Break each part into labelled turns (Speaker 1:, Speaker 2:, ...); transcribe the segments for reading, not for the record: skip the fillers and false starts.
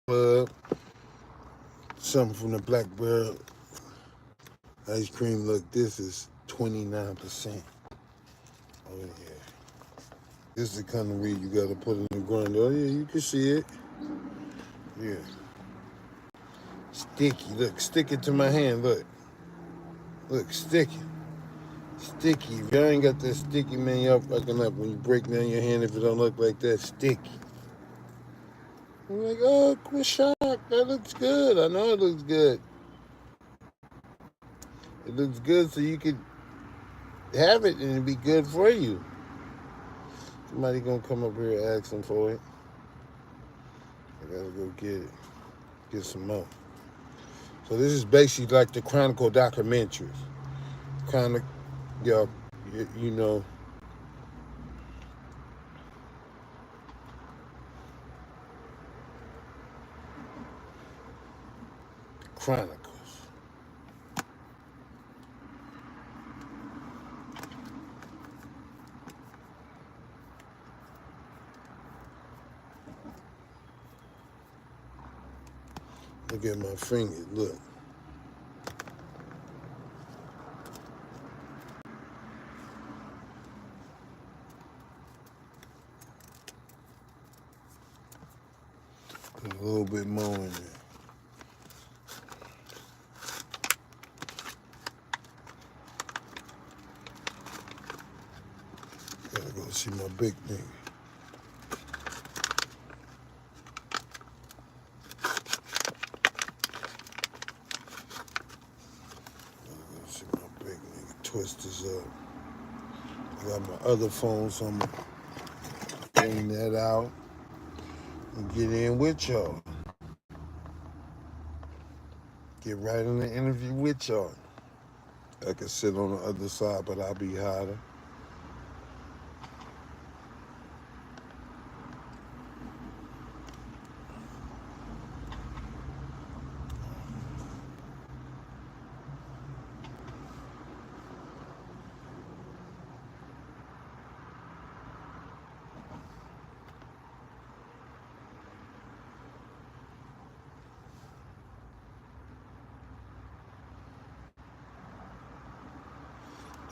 Speaker 1: Club. Something from the Blackbird ice cream. Look, this is 29%. Oh yeah. This is the kind of weed you gotta put in the grinder. Oh yeah, you can see it. Yeah. Sticky. Look, stick it to my hand. Look. Look, sticky. Sticky. If y'all ain't got that sticky, man, y'all fucking up. When you break down your hand, if it don't look like that, sticky. I'm like, oh, quit shock. That looks good. I know it looks good. It looks good so you could have it and it'd be good for you. Somebody gonna come up here asking for it. I gotta go get it. Get some more. So this is basically like the Chronicle documentaries. Kind of, y'all, you know, Chronicles. Look at my fingers. Look. Put a little bit more in there. Gotta go see my big nigga. Twist this up. I got my other phone, so I'm gonna bring that out and get in with y'all. Get right in the interview with y'all. I can sit on the other side, but I'll be hotter.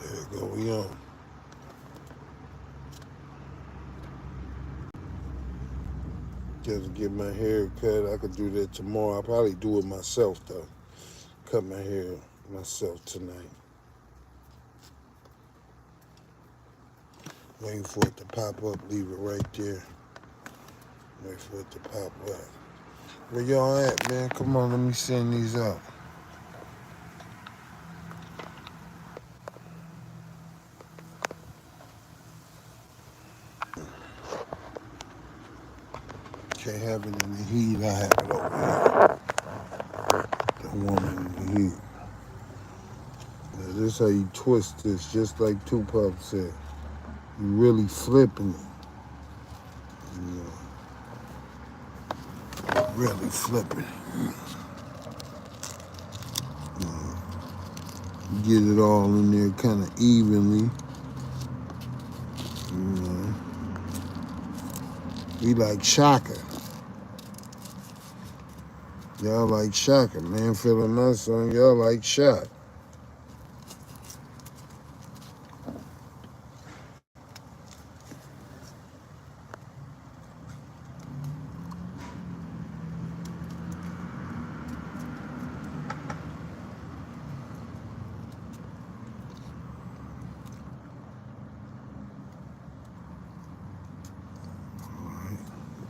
Speaker 1: There you go, we on. Just get my hair cut. I could do that tomorrow. I'll probably do it myself though. Cut my hair myself tonight. Waiting for it to pop up, leave it right there. Wait for it to pop up. Where y'all at, man? Come on, let me send these out. Can't have it in the heat, I have it over here. Don't want it in the heat. Now, this is how you twist this, just like Tupac said. You really flipping it. You know, really flipping it. Get it all in there kind of evenly. You know. We like SHAKA. Y'all like SHAKA, man. Feeling my song, y'all like SHAKA.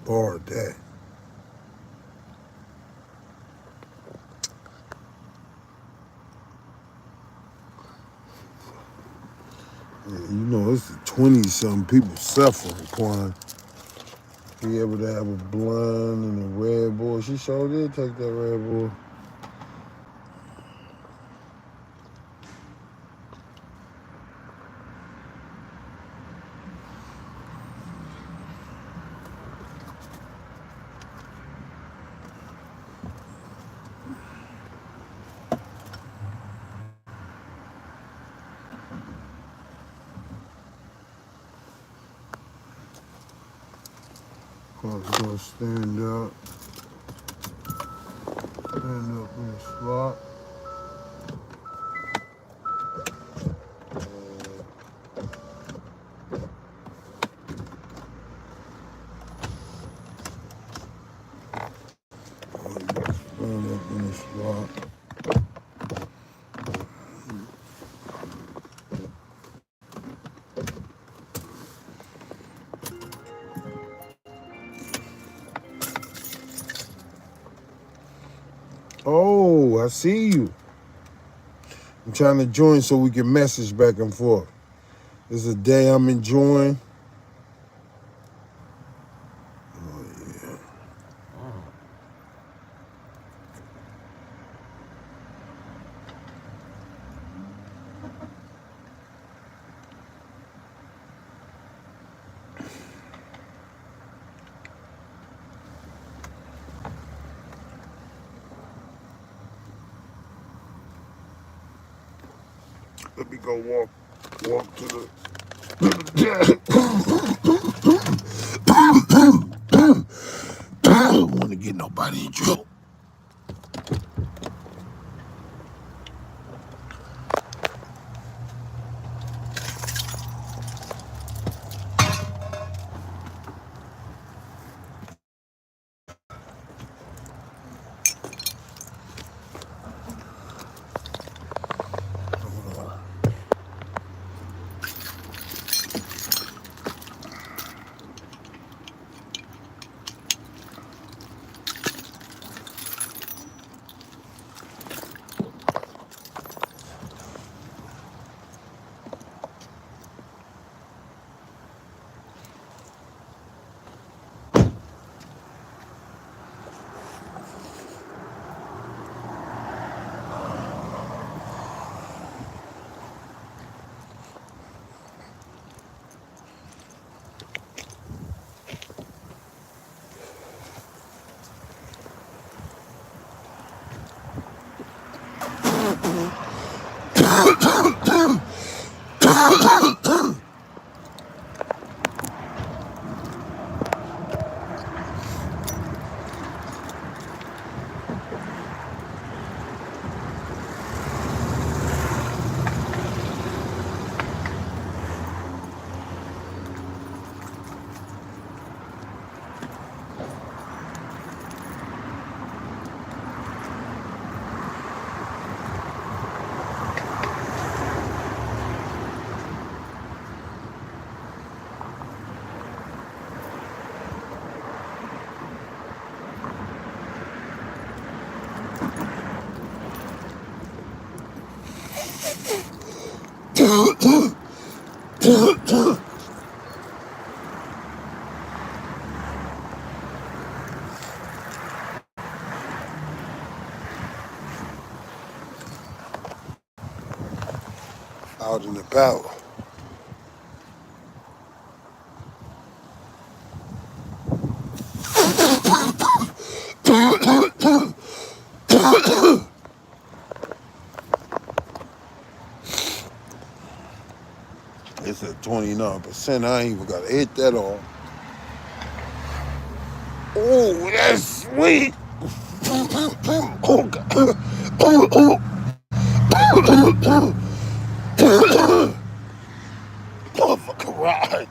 Speaker 1: Bored that. Yeah, you know, it's 20-something people suffering, Quan. Be able to have a blonde and a red boy. She sure did take that red boy. Quan's gonna stand up. the slot. In the slot. Oh, I see you. I'm trying to join so we can message back and forth. This is a day I'm enjoying. Oh, yeah. Let me go walk to the. I don't want to get nobody in trouble. Out and about. It's at 29%. I ain't even got to hit that all. Oh, that's sweet. Oh, God. Motherfucker ride.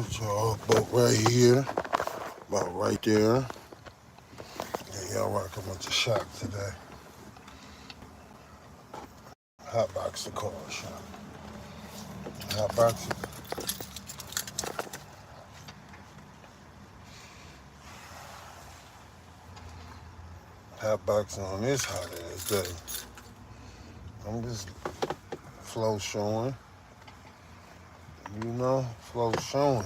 Speaker 1: Put y'all boat right here, about right there. Yeah, y'all rocking with the SHAKA today. Hot box the car, SHAKA. Hot box it. Hot boxing on this hot ass day. I'm just flow showing. Flow showing.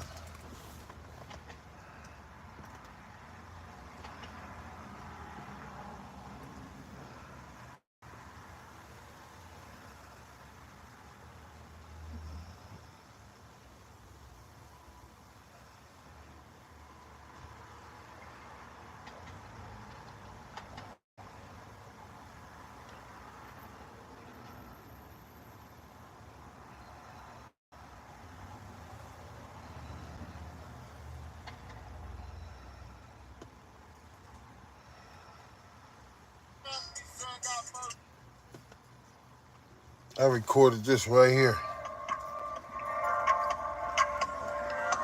Speaker 1: I recorded this right here.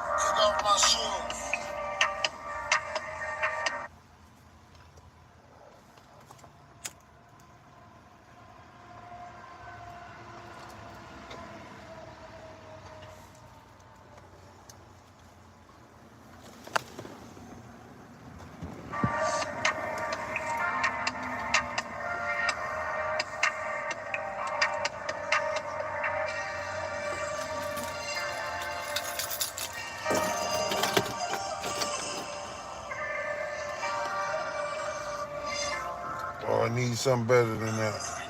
Speaker 1: Take off my shoes. Oh, I need something better than that.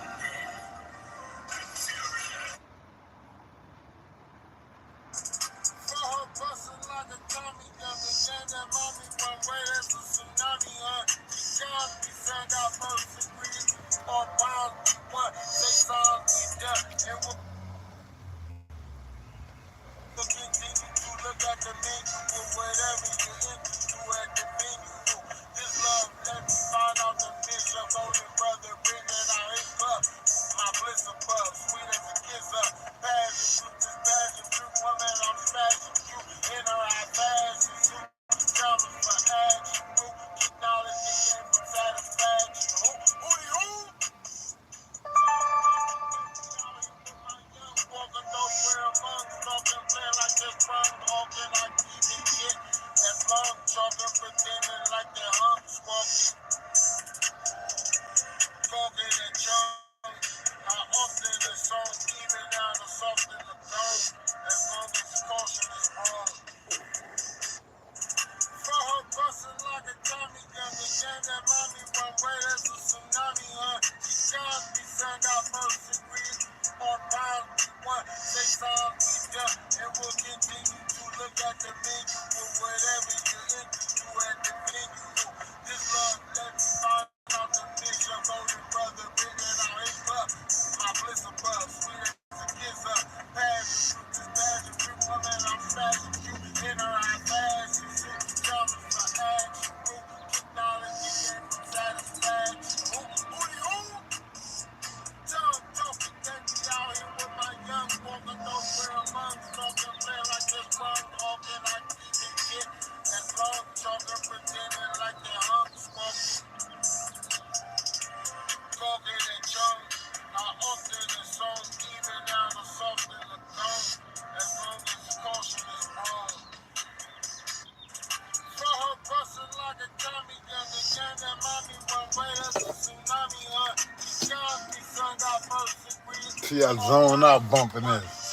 Speaker 1: See, I zone out bumping this.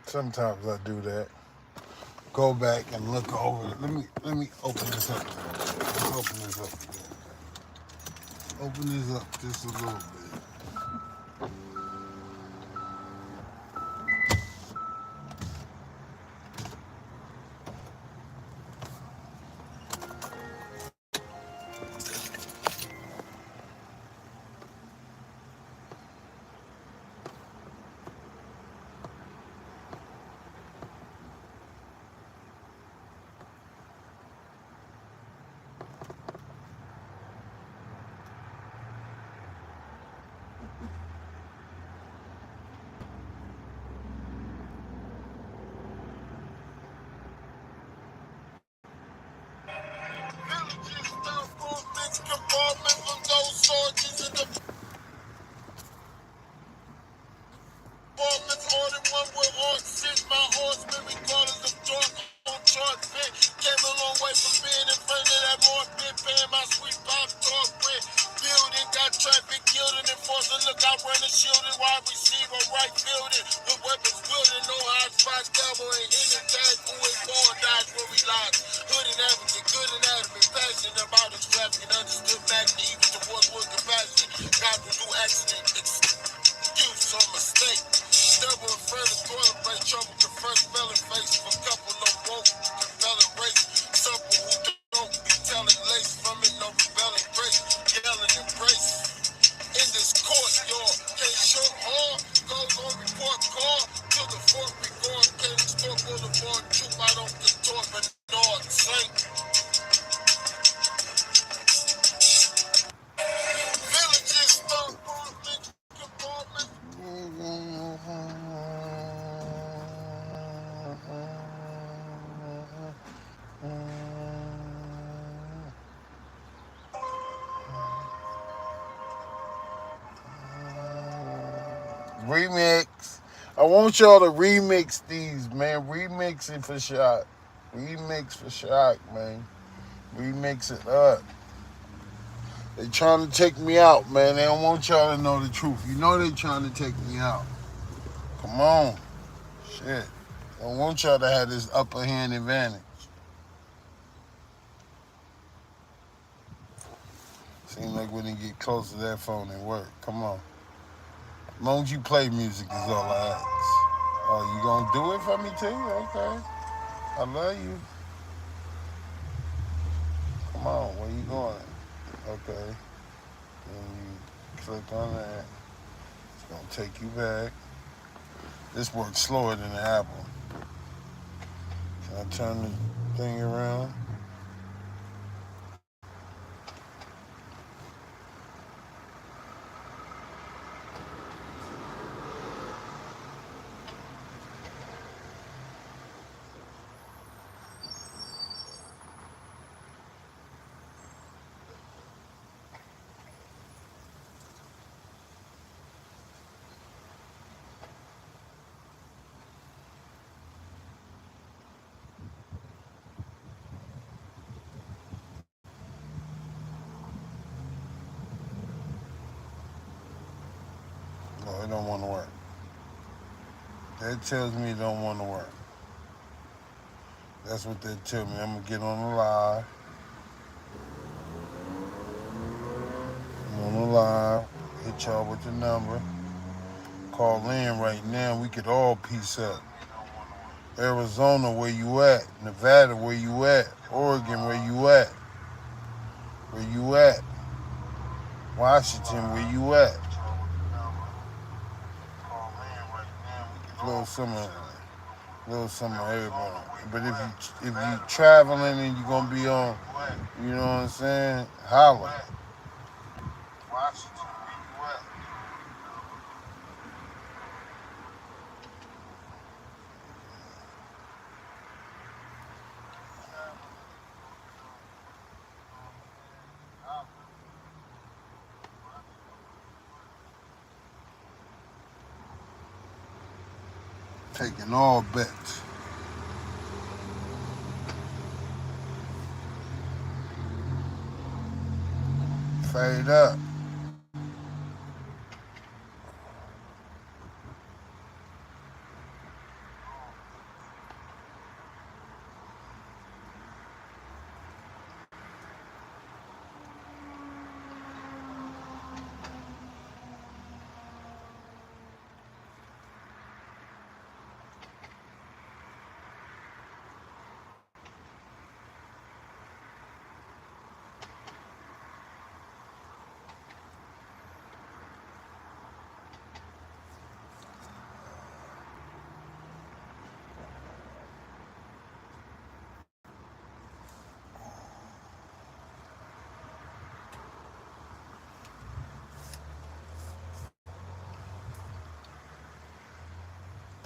Speaker 1: Sometimes I do that. Go back and look over it. Let me open this up. Let's open this up again. Open this up just a little bit. More than one with horse sit. My horseman, regardless of dark on chart fit. Came a long way from being in front of that market, paying my sweet pop talk with. Building, got traffic yielding, enforcing, look out, running, shielding, wide receiver, right fielding. With weapons wielding, no hot spots, cowboy and hitting tag, who is born, dies where we lie. Hood and advocate, good and adamant, passionate about his traffic, understood magnet, even towards wood compassion. God will do accident, excuse or mistake. Double and further toilet break, trouble to first spelling face for couple no woke, compelling race. Simple who don't be telling lace from it, no rebelling grace, yelling embrace. In this court, y'all can't show hard, goes on report call to the fort regard, can't extort boulevard, troop out on the door, but North Saint. Villages, start apartments, compartments. Remix. I want y'all to remix these, man. Remix it for Shock. Remix for Shock, man. Remix it up. They trying to take me out, man. They don't want y'all to know the truth. You know they trying to take me out. Come on. Shit. I don't want y'all to have this upper hand advantage. Seems like when they get close to that phone, it work. Come on. As long as you play music is all I ask. Oh, you gonna do it for me too? Okay. I love you. Come on, where you going? Okay. And you click on that. It's gonna take you back. This works slower than the Apple. Can I turn the thing around? No, it don't want to work. That tells me it don't want to work. That's what they tell me. I'm gonna get on the live. I'm on the live. Hit y'all with the number. Call in right now. We could all piece up. Arizona, where you at? Nevada, where you at? Oregon, where you at? Where you at? Washington, where you at? Little summer, little summer, everybody. But if you traveling and you gonna be on, you know what I'm saying? Holla. Washington, where you at? Taking all bets. Fade up.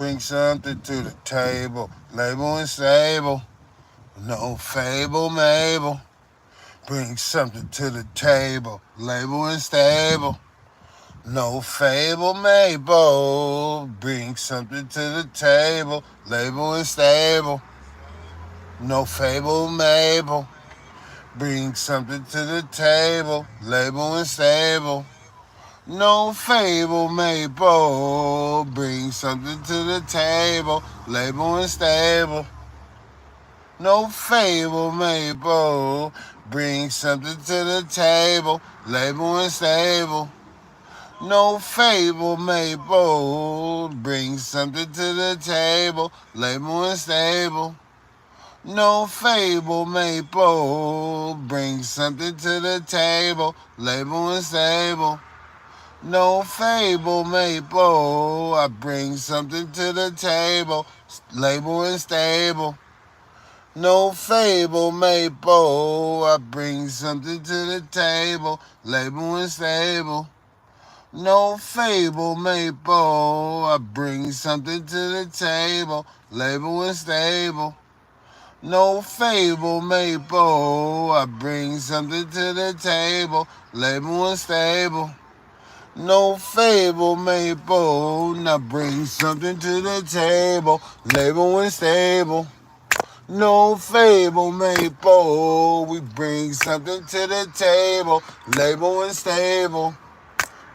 Speaker 1: Bring something to the table. Label and stable. No fable, Mabel. Bring something to the table. Label and stable. No fable, Mabel. Bring something to the table. Label and stable. No fable, Mabel. Bring something to the table. Label and stable. No fable, Mabel. Bring something to the table. Label and stable. No fable, Mabel. Bring something to the table. Label and stable. No fable, Mabel. Bring something to the table. Label and stable. No fable, Mabel. Bring something to the table. Label and stable. No fable, Mabel. I bring something to the table. Label and stable. No fable, Mabel. I bring something to the table. Label and stable. No fable, Mabel. I bring something to the table. Label and stable. No fable, Mabel. I bring something to the table. Label and stable. No fable, Mabel. Now bring something to the table. Label and stable. No fable, Mabel. We bring something to the table. Label and stable.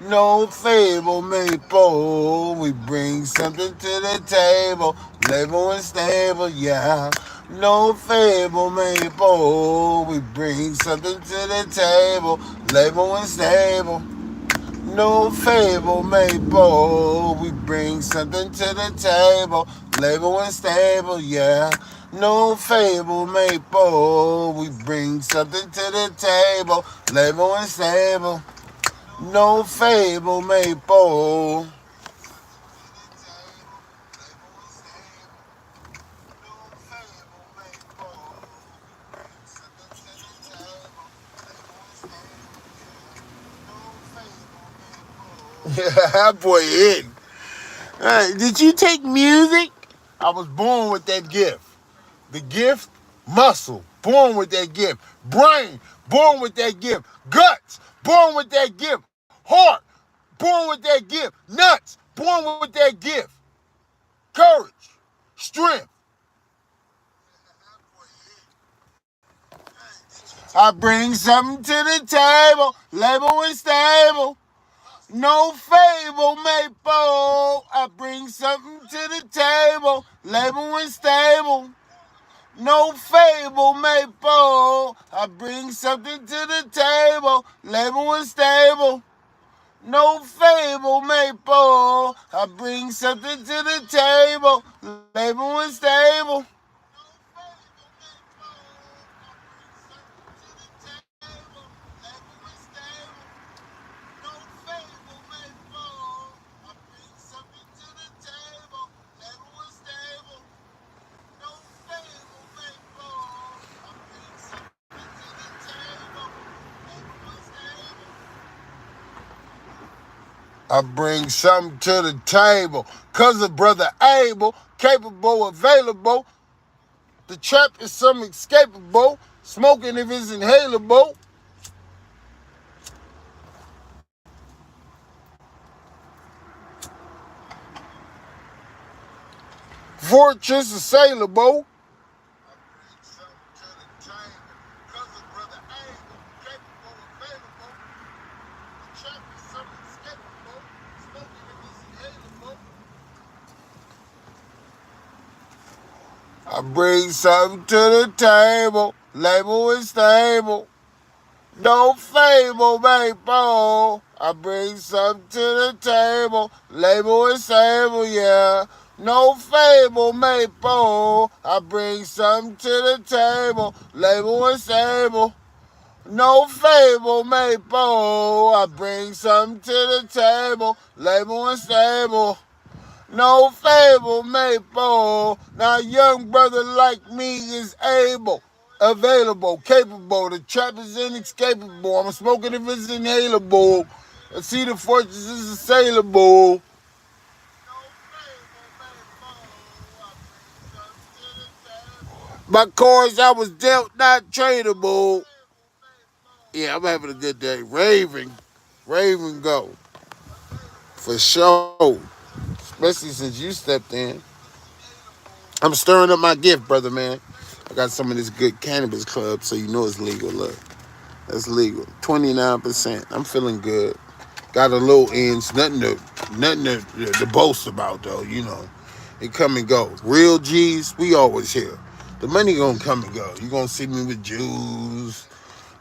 Speaker 1: No fable, Mabel. We bring something to the table. Label and stable, yeah. No fable, Mabel. We bring something to the table. Label and stable. No fable, Mabel. We bring something to the table. Label and stable, yeah. No fable, Mabel. We bring something to the table. Label and stable. No fable, Mabel. That boy hit. Did you take music? I was born with that gift. The gift, muscle, born with that gift. Brain, born with that gift. Guts, born with that gift. Heart, born with that gift. Nuts, born with that gift. Courage, strength. I bring something to the table, label and stable. No fable, Mabel. I bring something to the table, label and stable. No fable, Mabel. I bring something to the table, label and stable. No fable, Mabel. I bring something to the table, label and stable. I bring something to the table. Cause of Brother Abel, capable, available. The trap is some escapable. Smoking if it's inhalable. Fortress assailable. I bring something to the table, label and stable. No fable, Mabel. I bring something to the table, label and stable, yeah. No fable, Mabel. I bring something to the table, label and stable. No fable, Mabel. I bring something to the table, label and stable. No fable, Mabel. Now a young brother like me is able, available, capable. The trap is inescapable. I'm smoking if it's inhalable. I see the fortress is assailable. My cards I was dealt not tradable. Yeah, I'm having a good day. Raven go. For sure. Especially since you stepped in. I'm stirring up my gift, brother, man. I got some of this good cannabis club, so you know it's legal. Look, that's legal. 29%. I'm feeling good. Got a little ends. Nothing to boast about, though, you know. It come and go. Real G's, we always here. The money gonna come and go. You gonna see me with Jews,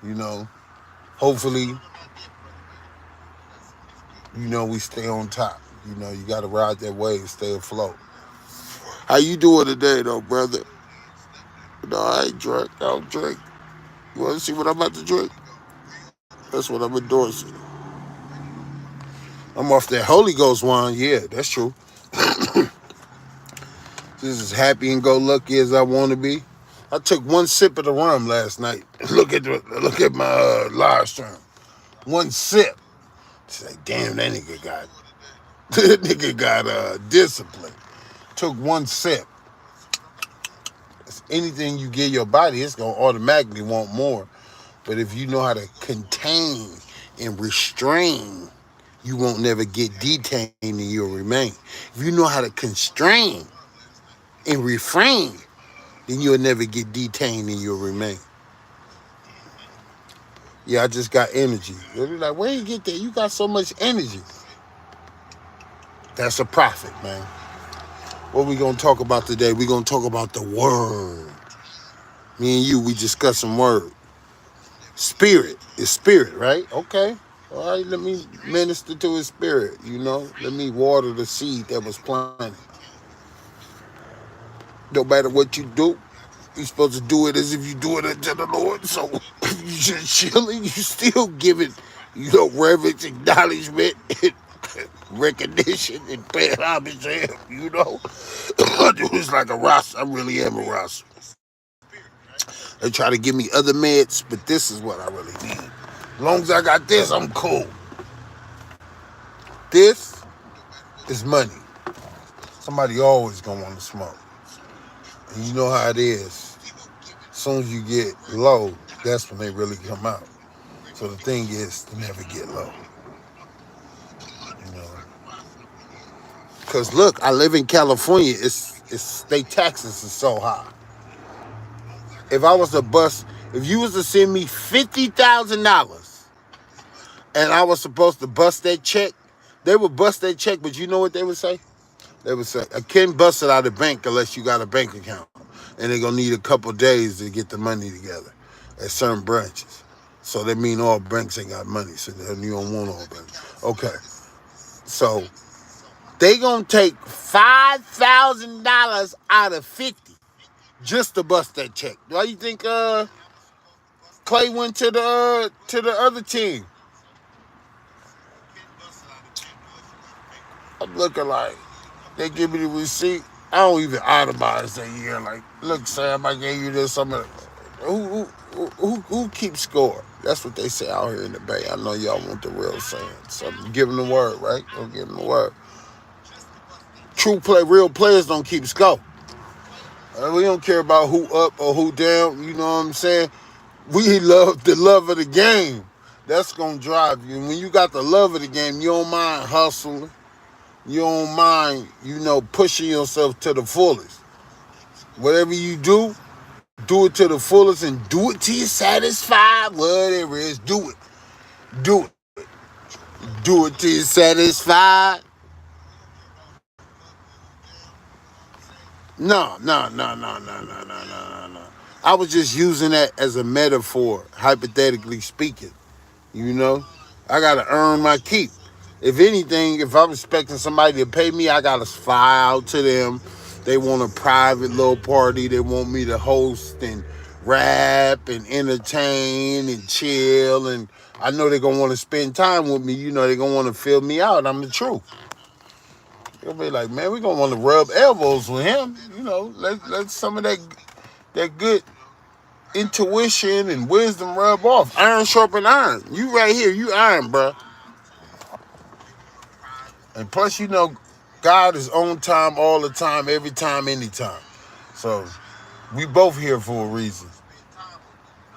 Speaker 1: you know. Hopefully, you know, we stay on top. You know, you gotta ride that wave, stay afloat. How you doing today, though, brother? No, I ain't drink. I don't drink. You want to see what I'm about to drink? That's what I'm endorsing. I'm off that Holy Ghost wine. Yeah, that's true. Just as happy and go lucky as I want to be. I took one sip of the rum last night. Look at my live stream. One sip. It's like, damn, that nigga got that nigga got discipline. Took one sip. It's anything you give your body, it's gonna automatically want more. But if you know how to contain and restrain, you won't never get detained and you'll remain. If you know how to constrain and refrain, then you'll never get detained and you'll remain. Yeah, I just got energy. They'll be like, where you get that? You got so much energy. That's a prophet, man. What we gonna talk about today? We gonna talk about the word. Me and you, we discuss some word. Spirit is spirit, right? Okay. All right, let me minister to his spirit, you know? Let me water the seed that was planted. No matter what you do, you're supposed to do it as if you do it unto the Lord. So you just chilling, you still giving, you know, reverence, acknowledgement, and recognition, and paying homage to him, you know? I do this like a Ross. I really am a Ross. They try to give me other meds, but this is what I really need. As long as I got this, I'm cool. This is money. Somebody always gonna want to smoke. And you know how it is. As soon as you get low, that's when they really come out. So the thing is to never get low. You know. Cause look, I live in California. It's state taxes is so high. If I was to bust, if you was to send me $50,000 and I was supposed to bust that check, they would bust that check, but you know what they would say? They would say, I can't bust it out of the bank unless you got a bank account. And they're going to need a couple days to get the money together at certain branches. So that mean all banks ain't got money. So you don't want all banks. Okay. So they going to take $5,000 out of 50 just to bust that check. Why you think Clay went to the other team? I'm looking like they give me the receipt. I don't even itemize that year. Like, look, Sam, I gave you this. Who keeps score? That's what they say out here in the Bay. I know y'all want the real saying. So I'm giving the word, right? I'm giving the word. Real players don't keep score. We don't care about who up or who down. You know what I'm saying? We love the love of the game. That's gonna drive you. And when you got the love of the game, you don't mind hustling. You don't mind, you know, pushing yourself to the fullest. Whatever you do it to the fullest and do it till you're satisfied. Whatever it is, do it. Do it. Do it till you're satisfied. No. I was just using that as a metaphor, hypothetically speaking. You know, I gotta earn my keep. If anything, if I'm expecting somebody to pay me, I gotta fly out to them. They want a private little party. They want me to host and rap and entertain and chill. And I know they're gonna want to spend time with me. You know, they're gonna want to fill me out. I'm the truth. They'll be like, man, we're gonna want to rub elbows with him. You know, let some of that good intuition and wisdom rub off. Iron sharpen iron. You right here, you iron, bro. And plus, you know, God is on time, all the time, every time, anytime. So We both here for a reason.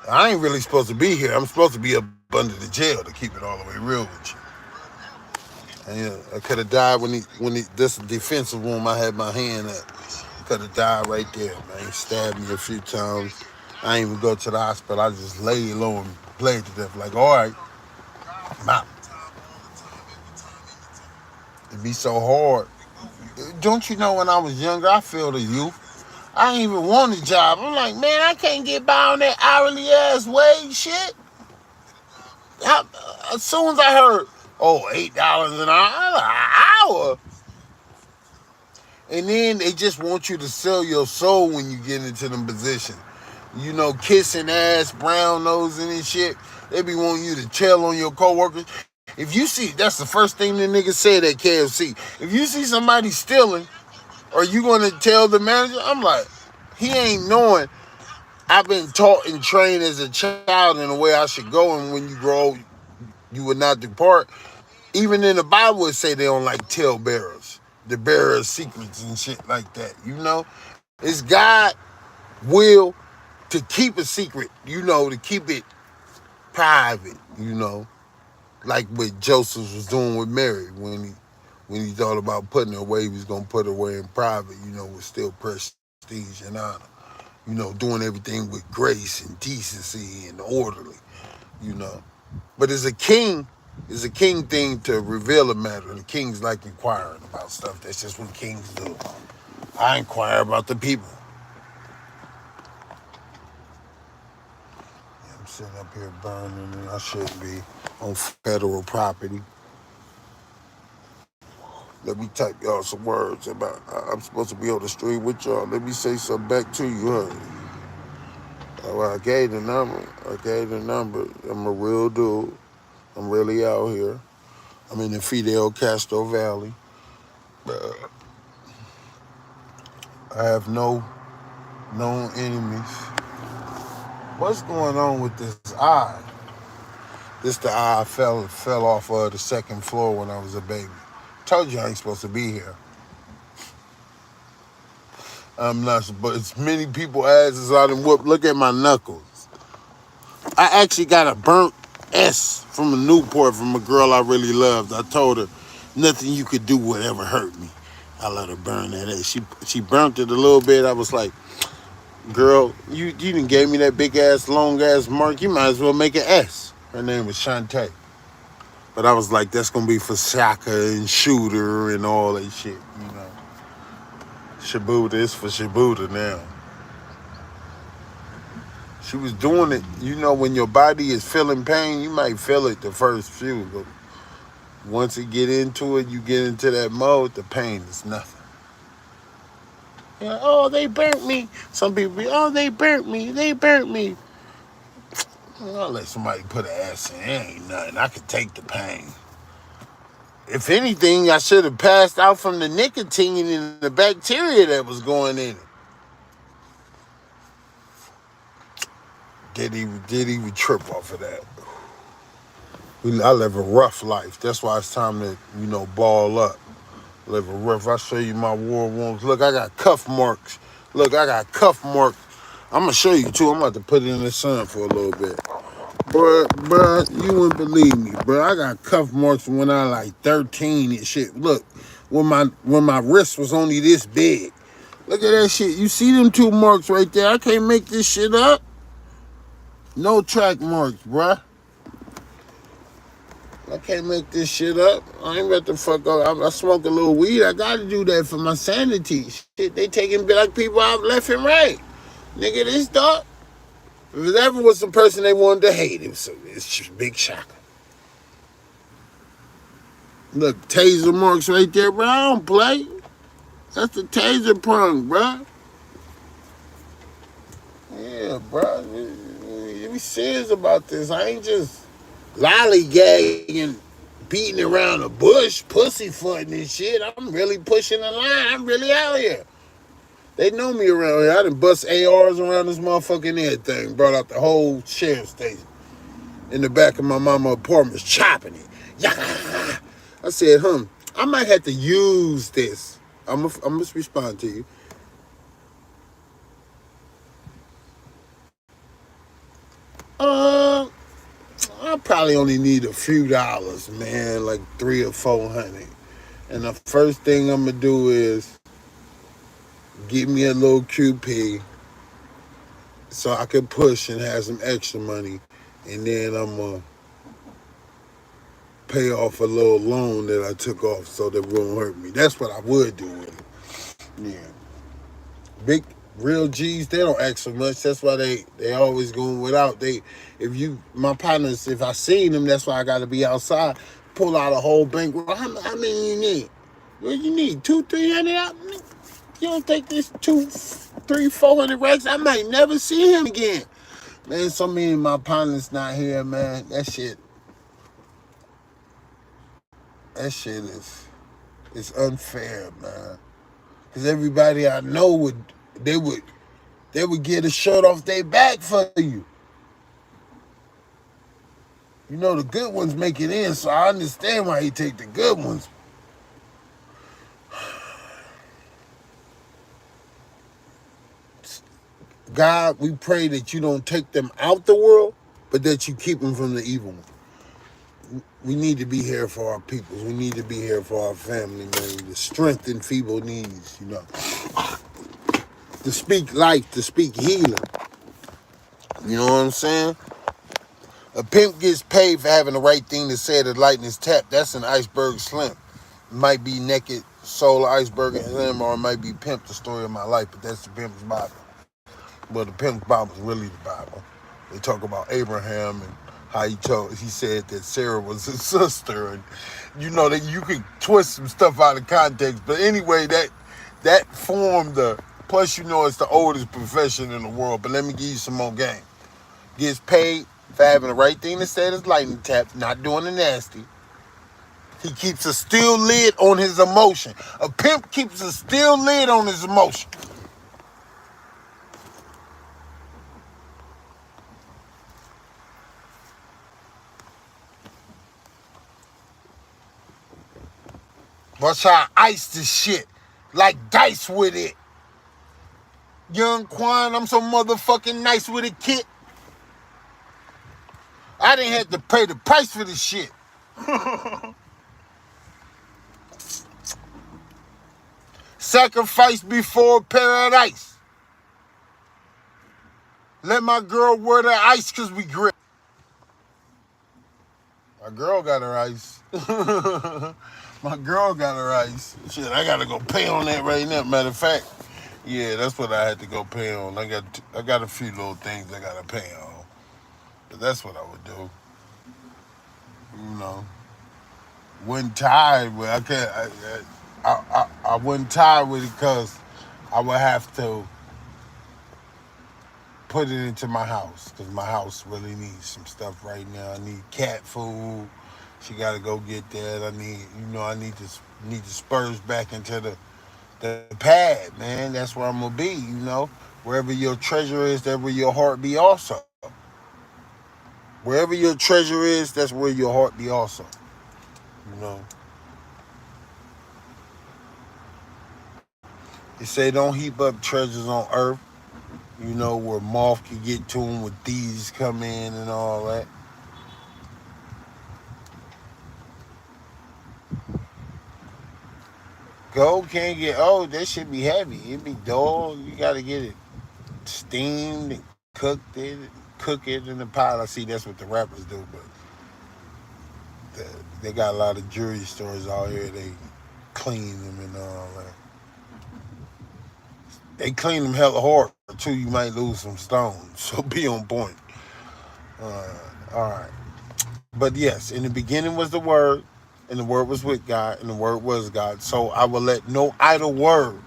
Speaker 1: I ain't really supposed to be here. I'm supposed to be up under the jail to keep it all the way real with you. And I could have died when this defensive room I had my hand at. Could have died right there, man. He stabbed me a few times. I ain't even go to the hospital. I just laid low and played to death. Like, all right, I'm out. It'd be so hard. Don't you know when I was younger, I feel the youth. I ain't even want a job. I'm like, man, I can't get by on that hourly ass wage shit. I, as soon as I heard, oh, $8 an hour, and then they just want you to sell your soul when you get into them positions. You know, kissing ass, brown nosing and shit. They be wanting you to tell on your coworkers. If you see, that's the first thing the nigga said at KFC. If you see somebody stealing, are you gonna tell the manager? I'm like, he ain't knowing. I've been taught and trained as a child in the way I should go, and when you grow, you would not depart. Even in the Bible, it say they don't like tale bearers, the bearer of secrets and shit like that. You know, it's God will to keep a secret. You know, to keep it private. You know, like what Joseph was doing with Mary when he thought about putting her away, he was gonna put her away in private. You know, with still prestige and honor. You know, doing everything with grace and decency and orderly. You know, but as a king. It's a king thing to reveal a matter. The kings like inquiring about stuff. That's just what kings do. I inquire about the people. Yeah, I'm sitting up here burning and I shouldn't be on federal property. Let me type y'all some words about. I'm supposed to be on the street with y'all. Let me say something back to you, honey. Well, I gave the number. I'm a real dude. I'm really out here. I'm in the Fidel Castro Valley. Uh, I have no known enemies. What's going on with this eye? This the eye I fell off of the second floor when I was a baby. Told you I ain't supposed to be here. I'm not, but it's many people asses out and whoop. Look at my knuckles. I actually got a burnt S from a Newport from a girl I really loved. I told her nothing you could do would ever hurt me. I let her burn that S. She burnt it a little bit. I was like, girl, you didn't gave me that big ass, long ass mark. You might as well make an S. Her name was Shantae. But I was like, that's gonna be for SHAKA and Shooter and all that shit, you know. Shibuda is for Shibuda now. She was doing it, you know, when your body is feeling pain, you might feel it the first few, but once you get into it, you get into that mode, the pain is nothing. Yeah, oh, they burnt me. Some people be, oh, they burnt me. I'll let somebody put an ass in. It ain't nothing. I could take the pain. If anything, I should have passed out from the nicotine and the bacteria that was going in it. Did he would trip off of that? I live a rough life. That's why it's time to, you know, ball up. Live a rough. I show you my war wounds. Look, I got cuff marks. I'm gonna show you too. I'm about to put it in the sun for a little bit. Bruh, you wouldn't believe me, bruh. I got cuff marks from when I was like 13 and shit. Look, when my wrist was only this big. Look at that shit. You see them two marks right there? I can't make this shit up. No track marks, bruh. I can't make this shit up. I ain't about to fuck up. I smoke a little weed. I gotta do that for my sanity. Shit, they taking black people out left and right. Nigga, this dog. If there ever was a person they wanted to hate, it's Big SHAKA. Look, taser marks right there, bro. I don't play. That's the taser prong, bro. Yeah, bro. Be serious about this. I ain't just lollygagging, beating around the bush, pussyfooting and shit. I'm really pushing the line. I'm really out here. They know me around here. I done bust ARs around this motherfucking everything. Brought out the whole sheriff station in the back of my mama's apartment, chopping it. Yah! I said, I might have to use this. I must respond to you. Uh, I probably only need a few dollars, man, like 300 or 400. And the first thing I'm gonna do is get me a little QP so I can push and have some extra money, and then I'm gonna pay off a little loan that I took off so that it won't hurt me. That's what I would do with it. Yeah. Big real G's, they don't ask for much. That's why they always going without. If you my partners, if I seen them, that's why I got to be outside. Pull out a whole bankroll. How many you need? What you need? 200, 300? You don't think this 200, 300, 400 racks? I might never see him again. Man, so many of my partners not here, man. That shit is unfair, man. Cause everybody I know they would get a shirt off their back for you. You know the good ones make it in, so I understand why he take the good ones. God, we pray that you don't take them out the world, but that you keep them from the evil one. We need to be here for our peoples. We need to be here for our family, man. To strengthen feeble knees, you know. To speak life, to speak healing. You know what I'm saying? A pimp gets paid for having the right thing to say at the lightning's tap. That's an iceberg slim. It might be naked soul iceberg and slim, or it might be Pimp, the story of my life, but that's the Pimp's Bible. Well, the Pimp's Bible is really the Bible. They talk about Abraham and how he said that Sarah was his sister, and you know that you could twist some stuff out of context. But anyway, that formed the. Plus, you know it's the oldest profession in the world. But let me give you some more game. Gets paid for having the right thing to say at his lightning tap, not doing the nasty. He keeps a steel lid on his emotion. A pimp keeps a steel lid on his emotion. Watch how I ice this shit like dice with it. Young Quan, I'm so motherfucking nice with it, kid. I didn't have to pay the price for this shit. Sacrifice before paradise. Let my girl wear the ice cause we grip. My girl got her ice. My girl got her ice. Shit, I gotta go pay on that right now. Matter of fact, yeah, that's what I had to go pay on. I got a few little things I gotta pay on. But that's what I would do. You know. Wouldn't tie with I can't I wouldn't tie with it because I would have to put it into my house because my house really needs some stuff right now. I need cat food. She got to go get that. I need to spurs back into the pad, man. That's where I'm gonna be. You know, wherever your treasure is, that's where your heart be also. Wherever your treasure is, that's where your heart be also. You know. They say don't heap up treasures on earth. You know, where moth can get to them, with thieves come in and all that. Gold can't get old. That should be heavy. It be dull. You got to get it steamed and cook it in the pot. I see that's what the rappers do, but they got a lot of jewelry stores out here. They clean them and all that. They clean them hella hard too. You might lose some stones, so be on point. All right. But yes, in the beginning was the Word, and the Word was with God, and the Word was God. So I will let no idle word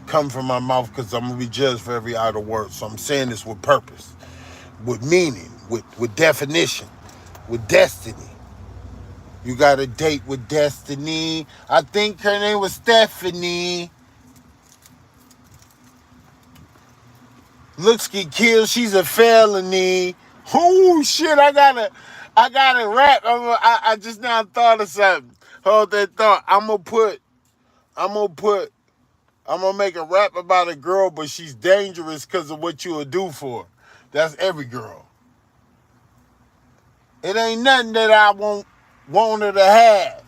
Speaker 1: come from my mouth because I'm going to be judged for every idle word. So I'm saying this with purpose, with meaning, with definition, with destiny. You got a date with destiny. I think her name was Stephanie. Looks get killed. She's a felony. Oh shit! I gotta rap. I just now thought of something. Hold that thought. I'm gonna make a rap about a girl, but she's dangerous because of what you'll do for her. That's every girl. It ain't nothing that I want her to have.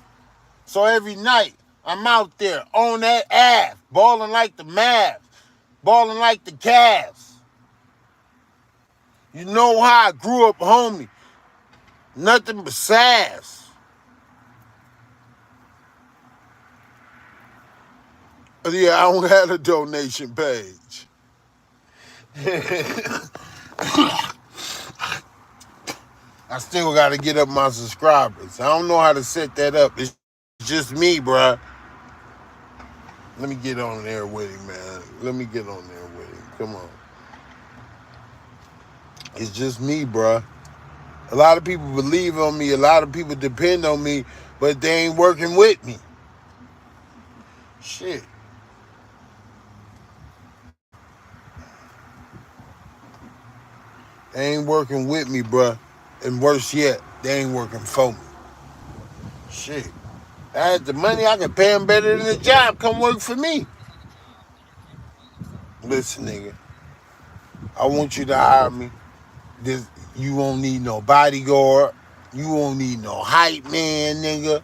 Speaker 1: So every night, I'm out there on that ass, balling like the Mavs, balling like the Cavs. You know how I grew up, homie. Nothing but sass. Yeah, I don't have a donation page. I still got to get up my subscribers. I don't know how to set that up. It's just me, bruh. Let me get on there with him, man. Let me get on there with him. Come on. It's just me, bruh. A lot of people believe on me. A lot of people depend on me, but they ain't working with me. Shit. They ain't working with me, bruh. And worse yet, they ain't working for me. Shit. I had the money, I could pay them better than the job. Come work for me. Listen, nigga. I want you to hire me. You won't need no bodyguard. You won't need no hype man, nigga.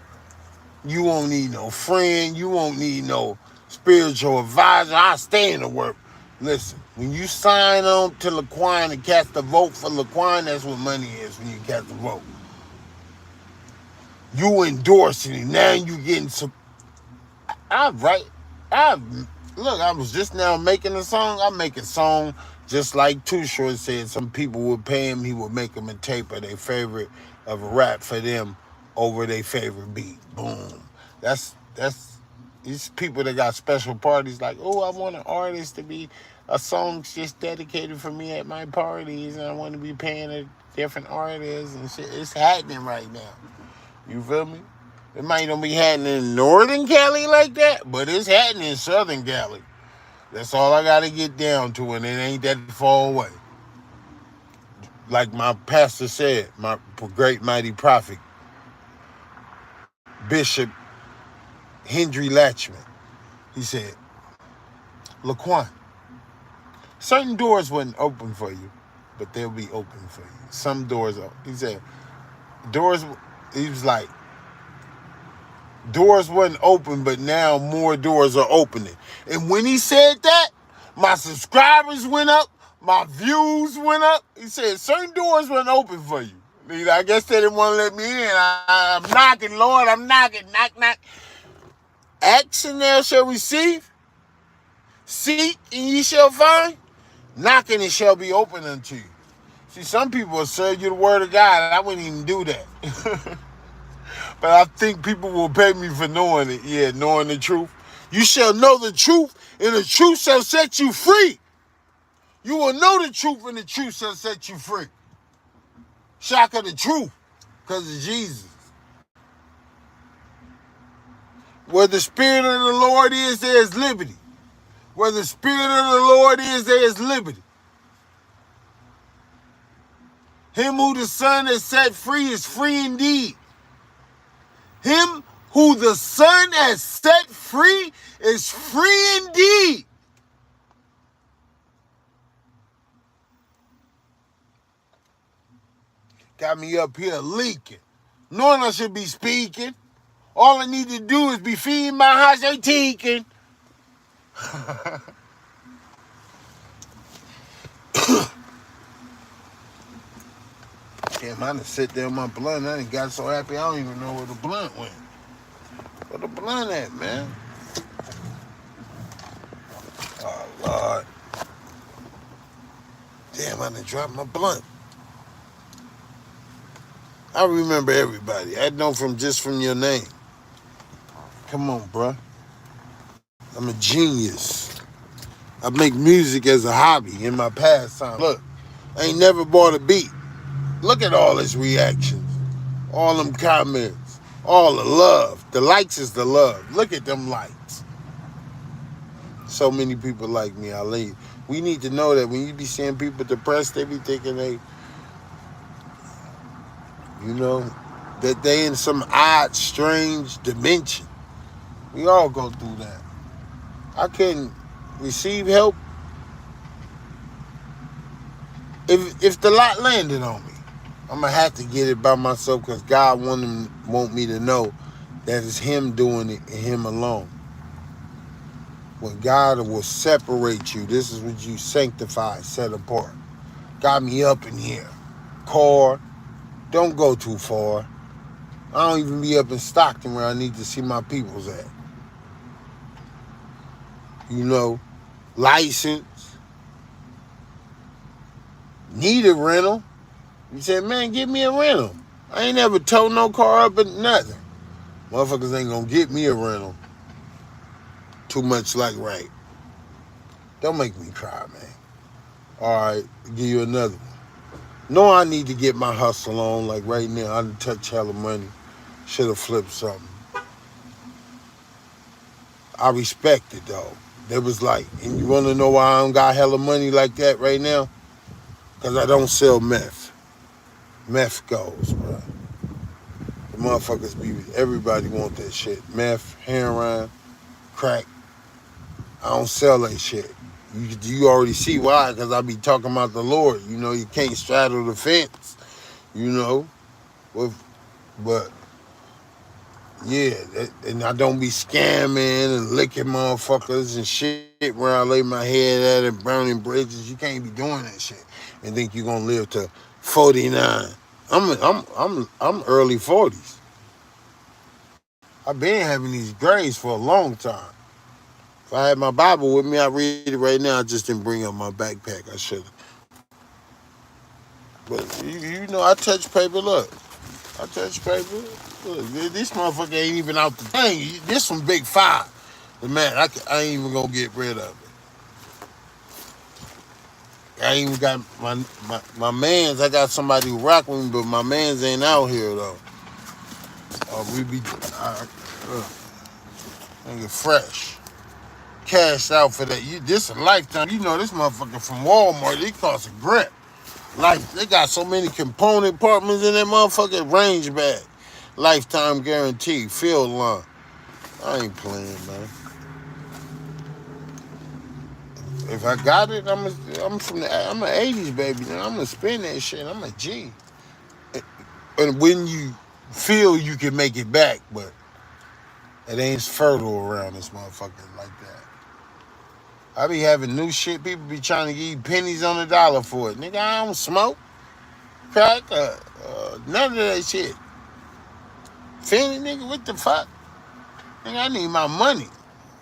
Speaker 1: You won't need no friend. You won't need no spiritual advisor. I stay in the work. Listen, when you sign on to Laquan and cast a vote for Laquan, that's what money is when you cast a vote. You endorsing it. Now you getting some. I was just now making a song. I make a song just like Too Short said. Some people would pay him. He would make them a tape of their favorite of a rap for them over their favorite beat. Boom. That's these people that got special parties. Like, oh, I want an artist to be a song just dedicated for me at my parties, and I want to be paying a different artist and shit. It's happening right now. You feel me? It might not be happening in Northern Cali like that, but it's happening in Southern Cali. That's all I got to get down to, and it ain't that far away. Like my pastor said, my great mighty prophet, Bishop Hendry Latchman, he said, Laquan, certain doors wasn't open for you, but they'll be open for you. Some doors are. He said, he was like, doors wasn't open, but now more doors are opening. And when he said that, my subscribers went up, my views went up. He said certain doors weren't open for you. I guess they didn't want to let me in. I'm knocking, Lord, I'm knocking, knock, knock. Ask and thou shall receive. Seek and ye shall find. Knocking it shall be open unto you. See, some people will serve you the word of God, and I wouldn't even do that. But I think people will pay me for knowing it. Yeah, knowing the truth. You shall know the truth, and the truth shall set you free. You will know the truth, and the truth shall set you free. SHAKA the truth, because of Jesus. Where the Spirit of the Lord is, there is liberty. Where the Spirit of the Lord is, there is liberty. Him who the Son has set free is free indeed. Him who the Son has set free is free indeed. Got me up here leaking. Knowing I should be speaking. All I need to do is be feeding my house they teaking. Damn, I done sit there on my blunt. I done got so happy I don't even know where the blunt went. Where the blunt at, man? Oh, Lord. Damn, I done dropped my blunt. I remember everybody. I know from your name. Come on, bruh. I'm a genius. I make music as a hobby in my pastime. Look, I ain't never bought a beat. Look at all his reactions. All them comments. All the love. The likes is the love. Look at them likes. So many people like me, Ali. We need to know that when you be seeing people depressed, they be thinking that they in some odd, strange dimension. We all go through that. I couldn't receive help if the lot landed on me. I'm gonna have to get it by myself because God want me to know that it's Him doing it and Him alone. When God will separate you, this is what you sanctify, set apart. Got me up in here. Car, don't go too far. I don't even be up in Stockton where I need to see my peoples at. You know, license, need a rental. You said, man, give me a rental. I ain't never towed no car up and nothing. Motherfuckers ain't gonna get me a rental. Too much like right. Don't make me cry, man. All right, give you another one. No, I need to get my hustle on. Like right now, I done touch hella money. Should have flipped something. I respect it though. There was like, and you wanna know why I don't got hella money like that right now? Cause I don't sell meth. Meth goes, bro. The motherfuckers be, everybody want that shit. Meth, heroin, crack. I don't sell that shit. You already see why, because I be talking about the Lord. You know, you can't straddle the fence, you know. But yeah, and I don't be scamming and licking motherfuckers and shit where I lay my head at and burning bridges. You can't be doing that shit and think you're gonna live to 49. I'm early 40s. I've been having these grades for a long time. If I had my Bible with me, I'd read it right now. I just didn't bring up my backpack. I should have. But you know, I touch paper. Look, I touch paper. Look, this motherfucker ain't even out the thing. This some big five. But man, I ain't even gonna get rid of it. I ain't even got my mans. I got somebody who rock with me, but my mans ain't out here though. We be nigga fresh. Cash out for that. This a lifetime. You know this motherfucker from Walmart. They cost a grip. Like they got so many component apartments in that motherfucking range bag. Lifetime guarantee. Field line. I ain't playing, man. If I got it, I'm an '80s baby. I'm gonna spend that shit. I'm a G. And when you feel you can make it back, but it ain't fertile around this motherfucker like that. I be having new shit. People be trying to give you pennies on the dollar for it. Nigga, I don't smoke, crack, none of that shit. Finny, nigga, what the fuck? Nigga, I need my money.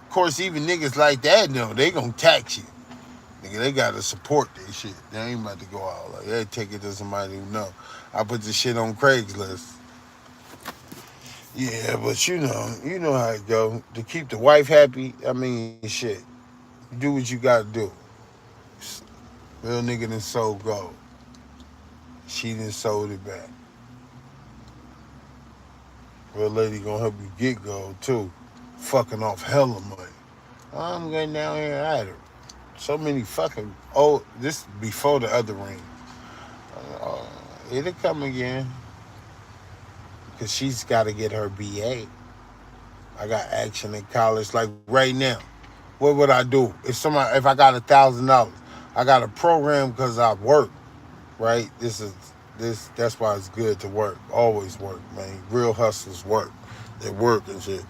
Speaker 1: Of course, even niggas like that, no, they gonna tax you. Nigga, they gotta support that shit. They ain't about to go out like they take it to somebody who know. I put this shit on Craigslist. Yeah, but you know how it go. To keep the wife happy, I mean, shit. Do what you gotta do. Real nigga done sold gold. She done sold it back. Real lady gonna help you get gold too. Fucking off hella money. I'm going down here at her. So many fucking, this before the other ring. It'll come again. Cause she's gotta get her BA. I got action in college. Like right now, what would I do? If I got $1,000, I got a program because I work, right? That's why it's good to work. Always work, man. Real hustlers work. They work and shit.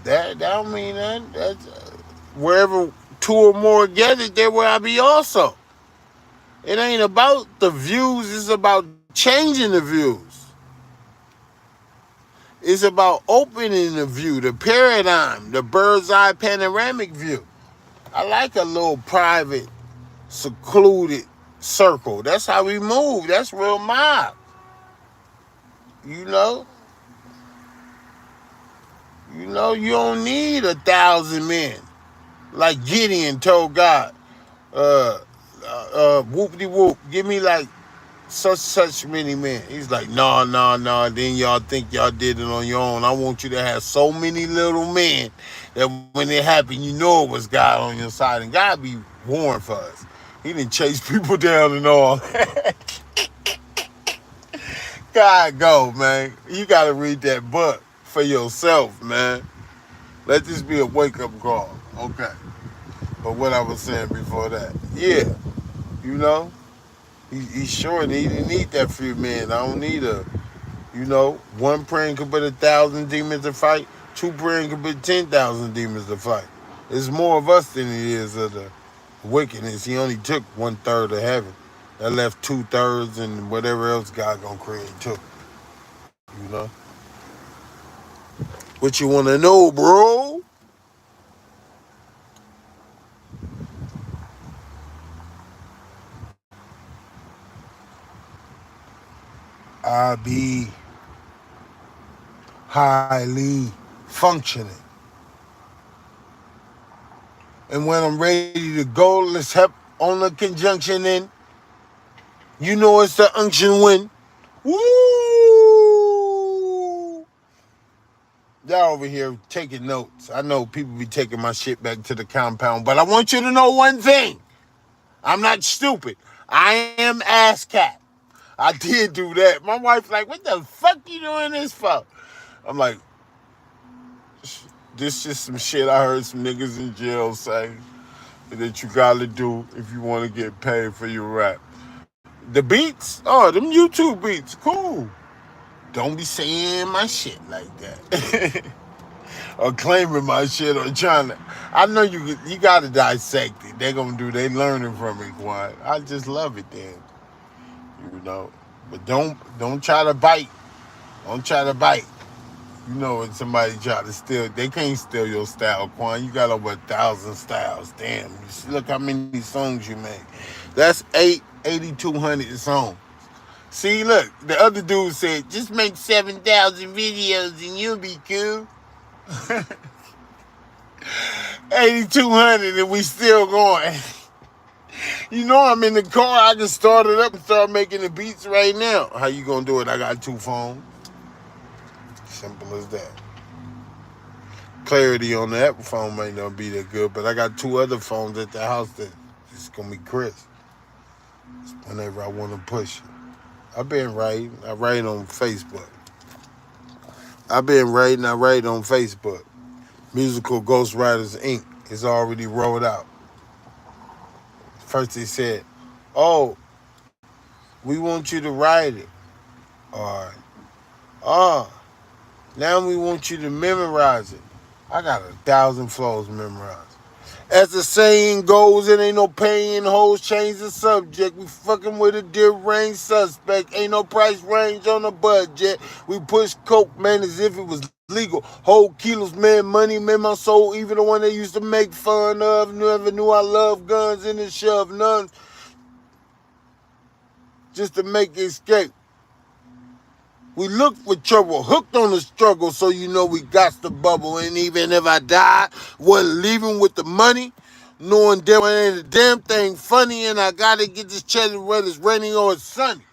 Speaker 1: That don't mean that. That's wherever two or more get it, there where I be also. It ain't about the views, it's about changing the views. It's about opening the view, the paradigm, the bird's eye panoramic view. I like a little private, secluded circle. That's how we move. That's real mob. You know? You don't need 1,000 men. Like Gideon told God, whoop-de-whoop, give me like such many men. He's like, no. Then y'all think y'all did it on your own. I want you to have so many little men that when it happened, you know it was God on your side. And God be warned for us. He didn't chase people down and all. God go, man. You got to read that book for yourself, man. Let this be a wake-up call. Okay. But what I was saying before that, yeah, you know, He's short. He didn't need that few men. I don't need a, one praying could put 1,000 demons to fight. Two praying could put 10,000 demons to fight. It's more of us than it is of the wickedness. He only took 1/3 of heaven. That left 2/3 and whatever else God gonna create took. You know. What you wanna know, bro? I be highly functioning. And when I'm ready to go, let's help on the conjunction in. You know it's the unction win. Woo! Y'all over here taking notes. I know people be taking my shit back to the compound, but I want you to know one thing. I'm not stupid. I am ass cat. I did do that. My wife's like, what the fuck you doing this for? I'm like, this just some shit I heard some niggas in jail say that you gotta do if you want to get paid for your rap. The beats? Oh, them YouTube beats. Cool. Don't be saying my shit like that. Or claiming my shit or trying to. I know you gotta dissect it. They gonna do, they learning from it, quiet. I just love it then. You know. But don't try to bite. Don't try to bite. You know when somebody try to steal, they can't steal your style, Quan. You got over 1,000 styles. Damn. You see, look how many songs you made. That's 8,200 songs. See, look, the other dude said, just make 7,000 videos and you'll be cool. 8,200 and we still going. You know I'm in the car. I can start it up and start making the beats right now. How you gonna do it? I got 2 phones. Simple as that. Clarity on that phone might not be that good, but I got 2 other phones at the house that it's gonna be crisp. Whenever I want to push it. I've been writing. I write on Facebook. I write on Facebook. Musical Ghostwriters Inc. is already rolled out. First they said, oh, we want you to write it. Or, now we want you to memorize it. I got 1,000 flows memorized. As the saying goes, it ain't no paying hoes, change the subject. We fucking with a deranged suspect. Ain't no price range on the budget. We push coke, man, as if it was legal. Whole kilos, man, money, man, my soul. Even the one they used to make fun of. Never knew I love guns and the shove none. Just to make escape. We look for trouble, hooked on the struggle, so you know we got the bubble. And even if I died, wasn't leaving with the money, knowing damn ain't a damn thing funny, and I gotta get this cheddar whether it's raining or it's sunny.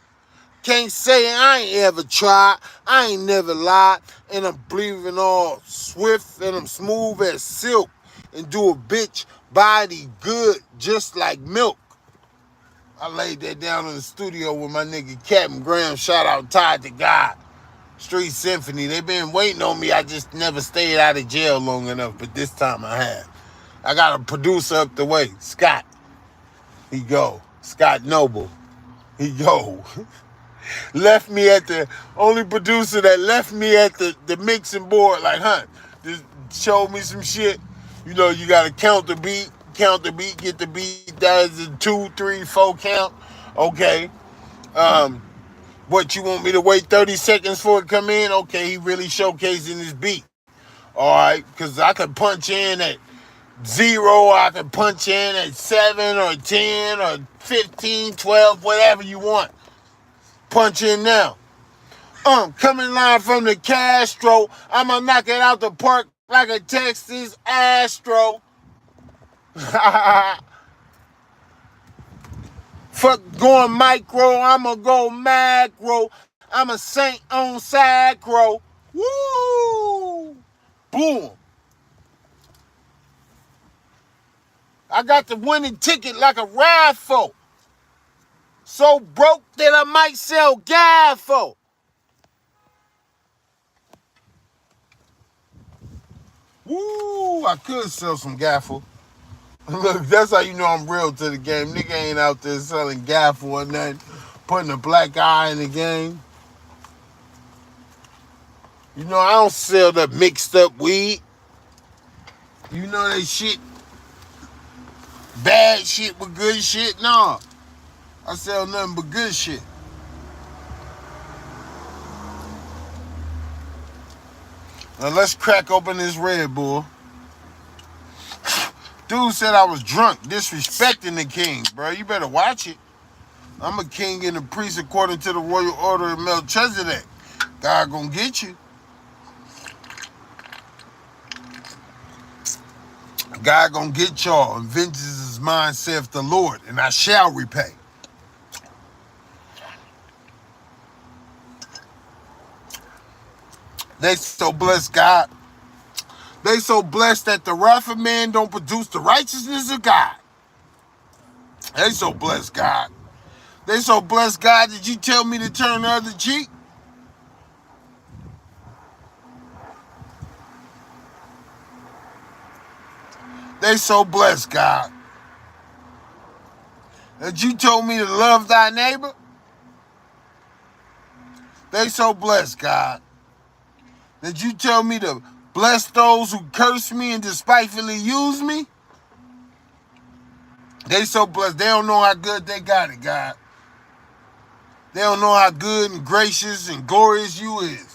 Speaker 1: Can't say I ain't ever tried, I ain't never lied, and I'm breathing all swift and I'm smooth as silk, and do a bitch body good just like milk. I laid that down in the studio with my nigga Captain Graham. Shout out Todd to God. Street Symphony. They been waiting on me. I just never stayed out of jail long enough, but this time I have. I got a producer up the way. Scott. He go. Scott Noble. He go. Left me at the only producer that left me at the mixing board. Like, just showed me some shit. You know, you gotta count the beat, get the beat. That is a 2, 3, 4 count. Okay. What, you want me to wait 30 seconds for it to come in? Okay, he really showcasing his beat. All right, because I could punch in at 0, I could punch in at 7 or 10 or 15, 12, whatever you want. Punch in now. Coming live from the Castro. I'ma knock it out the park like a Texas Astro. Fuck going micro, I'ma go macro. I'm a saint on sacro. Woo! Boom. I got the winning ticket like a raffle. So broke that I might sell gaffle. Woo! I could sell some gaffle. Look, that's how you know I'm real to the game. Nigga ain't out there selling gaffle or nothing, putting a black eye in the game. You know, I don't sell the mixed up weed. You know that shit, bad shit with good shit? No. I sell nothing but good shit. Now let's crack open this Red Bull. Dude said I was drunk, disrespecting the king, bro. You better watch it. I'm a king and a priest according to the royal order of Melchizedek. God gonna get you. God gonna get y'all, and vengeance is mine, saith the Lord, and I shall repay. They so blessed, God. They so blessed that the wrath of man don't produce the righteousness of God. They so blessed, God. They so blessed, God, that you tell me to turn the other cheek. They so blessed, God, that you told me to love thy neighbor. They so blessed, God, that you tell me to bless those who curse me and despitefully use me. They so blessed. They don't know how good they got it, God. They don't know how good and gracious and glorious you is.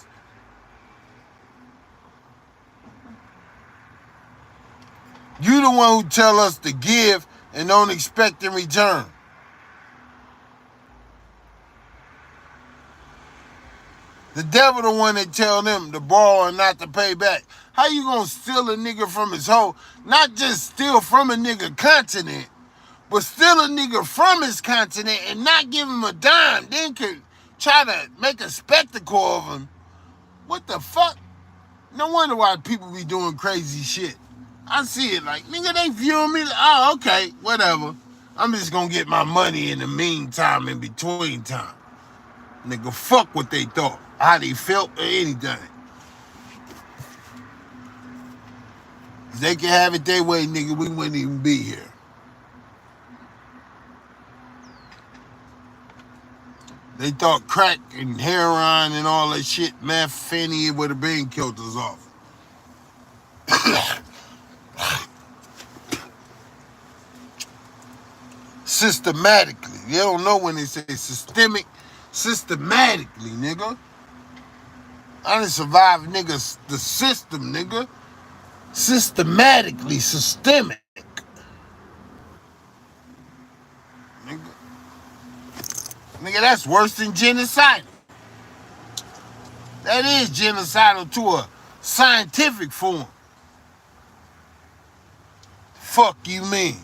Speaker 1: You the one who tell us to give and don't expect in return. The devil the one that tell them to borrow and not to pay back. How you gonna steal a nigga from his hoe? Not just steal from a nigga continent, but steal a nigga from his continent and not give him a dime, then could try to make a spectacle of him. What the fuck? No wonder why people be doing crazy shit. I see it like, nigga, they viewing me like, oh, okay, whatever. I'm just gonna get my money in the meantime, in between time. Nigga, fuck what they thought, how they felt, or anything. If they can have it their way, nigga, we wouldn't even be here. They thought crack and heroin and all that shit, meth, Fanny would have been killed us off. Systematically. They don't know when they say systemic. Systematically, nigga. I done survived, nigga, the system, nigga. Systematically, systemic. Nigga, that's worse than genocidal. That is genocidal to a scientific form. Fuck you mean?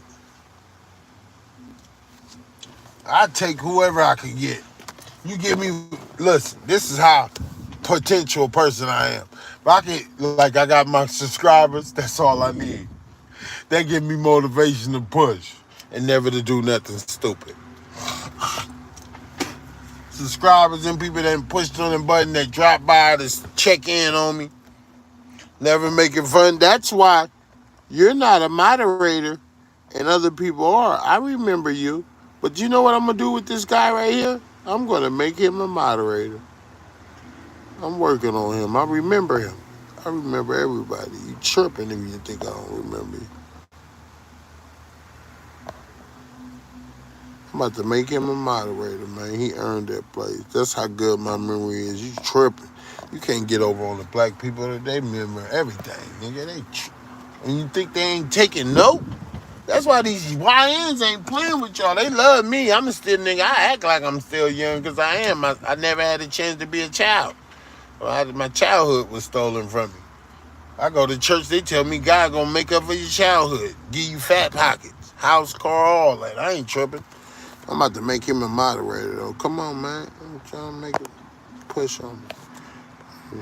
Speaker 1: I take whoever I can get. You give me, listen, this is how potential person I am. If I can, like I got my subscribers, that's all I need. They give me motivation to push and never to do nothing stupid. Subscribers and people that pushed on the button that drop by to check in on me, never making fun. That's why you're not a moderator and other people are. I remember you. But you know what I'm going to do with this guy right here? I'm going to make him a moderator. I'm working on him. I remember him. I remember everybody. You chirping if you think I don't remember you. I'm about to make him a moderator, man. He earned that place. That's how good my memory is. You tripping. You can't get over on the black people that they remember everything, nigga. And you think they ain't taking note? That's why these YNs ain't playing with y'all. They love me. I'm still nigga. I act like I'm still young because I am. I never had a chance to be a child. My childhood was stolen from me. I go to church, they tell me God gonna make up for your childhood. Give you fat pockets, house, car, all that. I ain't tripping. I'm about to make him a moderator though. Come on, man. I'm trying to make a push on me.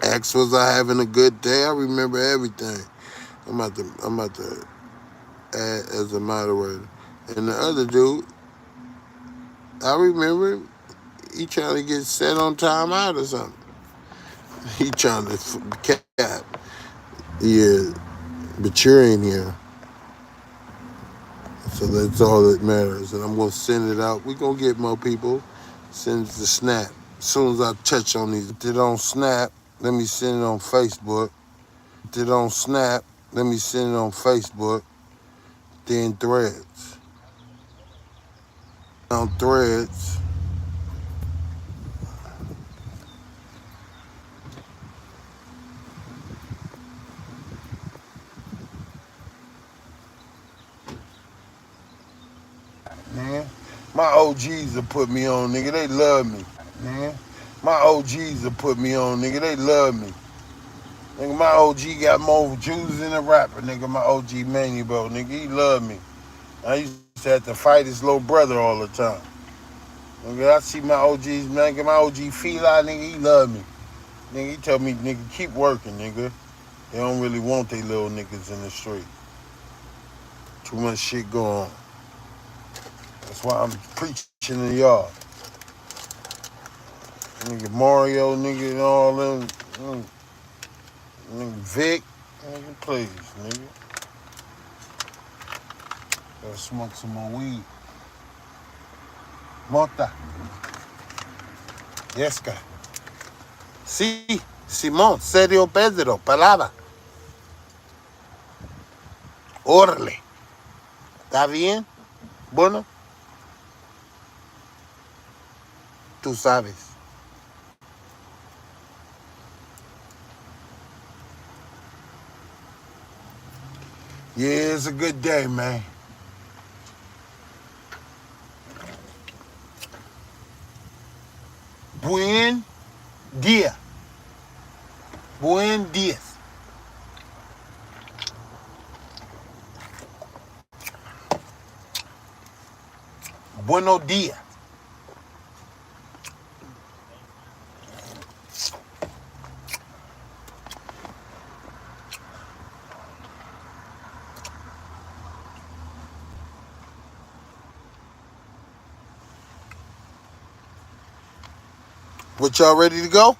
Speaker 1: X, was I having a good day? I remember everything. I'm about to add as a moderator. And the other dude, I remember him. He trying to get set on time out or something. He trying to cap. Yeah, but you're in here. So that's all that matters. And I'm going to send it out. We're going to get more people. Send it to Snap. As soon as I touch on these, it on Snap. Let me send it on Facebook. It on Snap. Let me send it on Facebook. Then Threads. On Threads. Man, my OGs will put me on, nigga. They love me. Man, my OGs will put me on, nigga. They love me. Nigga, my OG got more Jews than a rapper, nigga. My OG Manny, bro, nigga. He love me. I used to have to fight his little brother all the time. Nigga, I see my OGs, nigga. My OG Feli, nigga, he love me. Nigga, he tell me, nigga, keep working, nigga. They don't really want they little niggas in the street. Too much shit going on. That's why I'm preaching to y'all. Nigga Mario, nigga, and all them. Nigga Vic. Nigga, please, nigga. Gotta smoke some more weed. Mota. Yesca. Sí, Simón, serio Pedro, palabra. Órale. ¿Está bien? Bueno. Tú sabes. Yeah, it's a good day, man. Buen día. Buen días. Buenos días. What, y'all ready to go?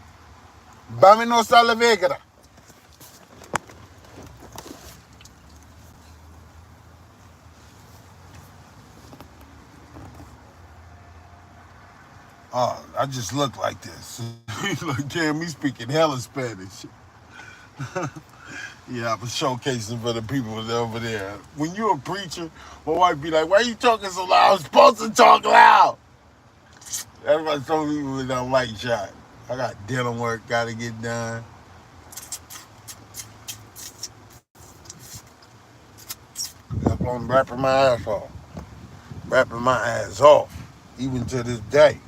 Speaker 1: Vámonos a la Vega. Oh, I just look like this. Look, damn, me speaking hella Spanish. Yeah, I was showcasing for the people over there. When you're a preacher, my wife be like, why are you talking so loud? I'm supposed to talk loud. That's why some people don't like shot. I got dental work gotta get done. I'm rapping my ass off. Rapping my ass off. Even to this day.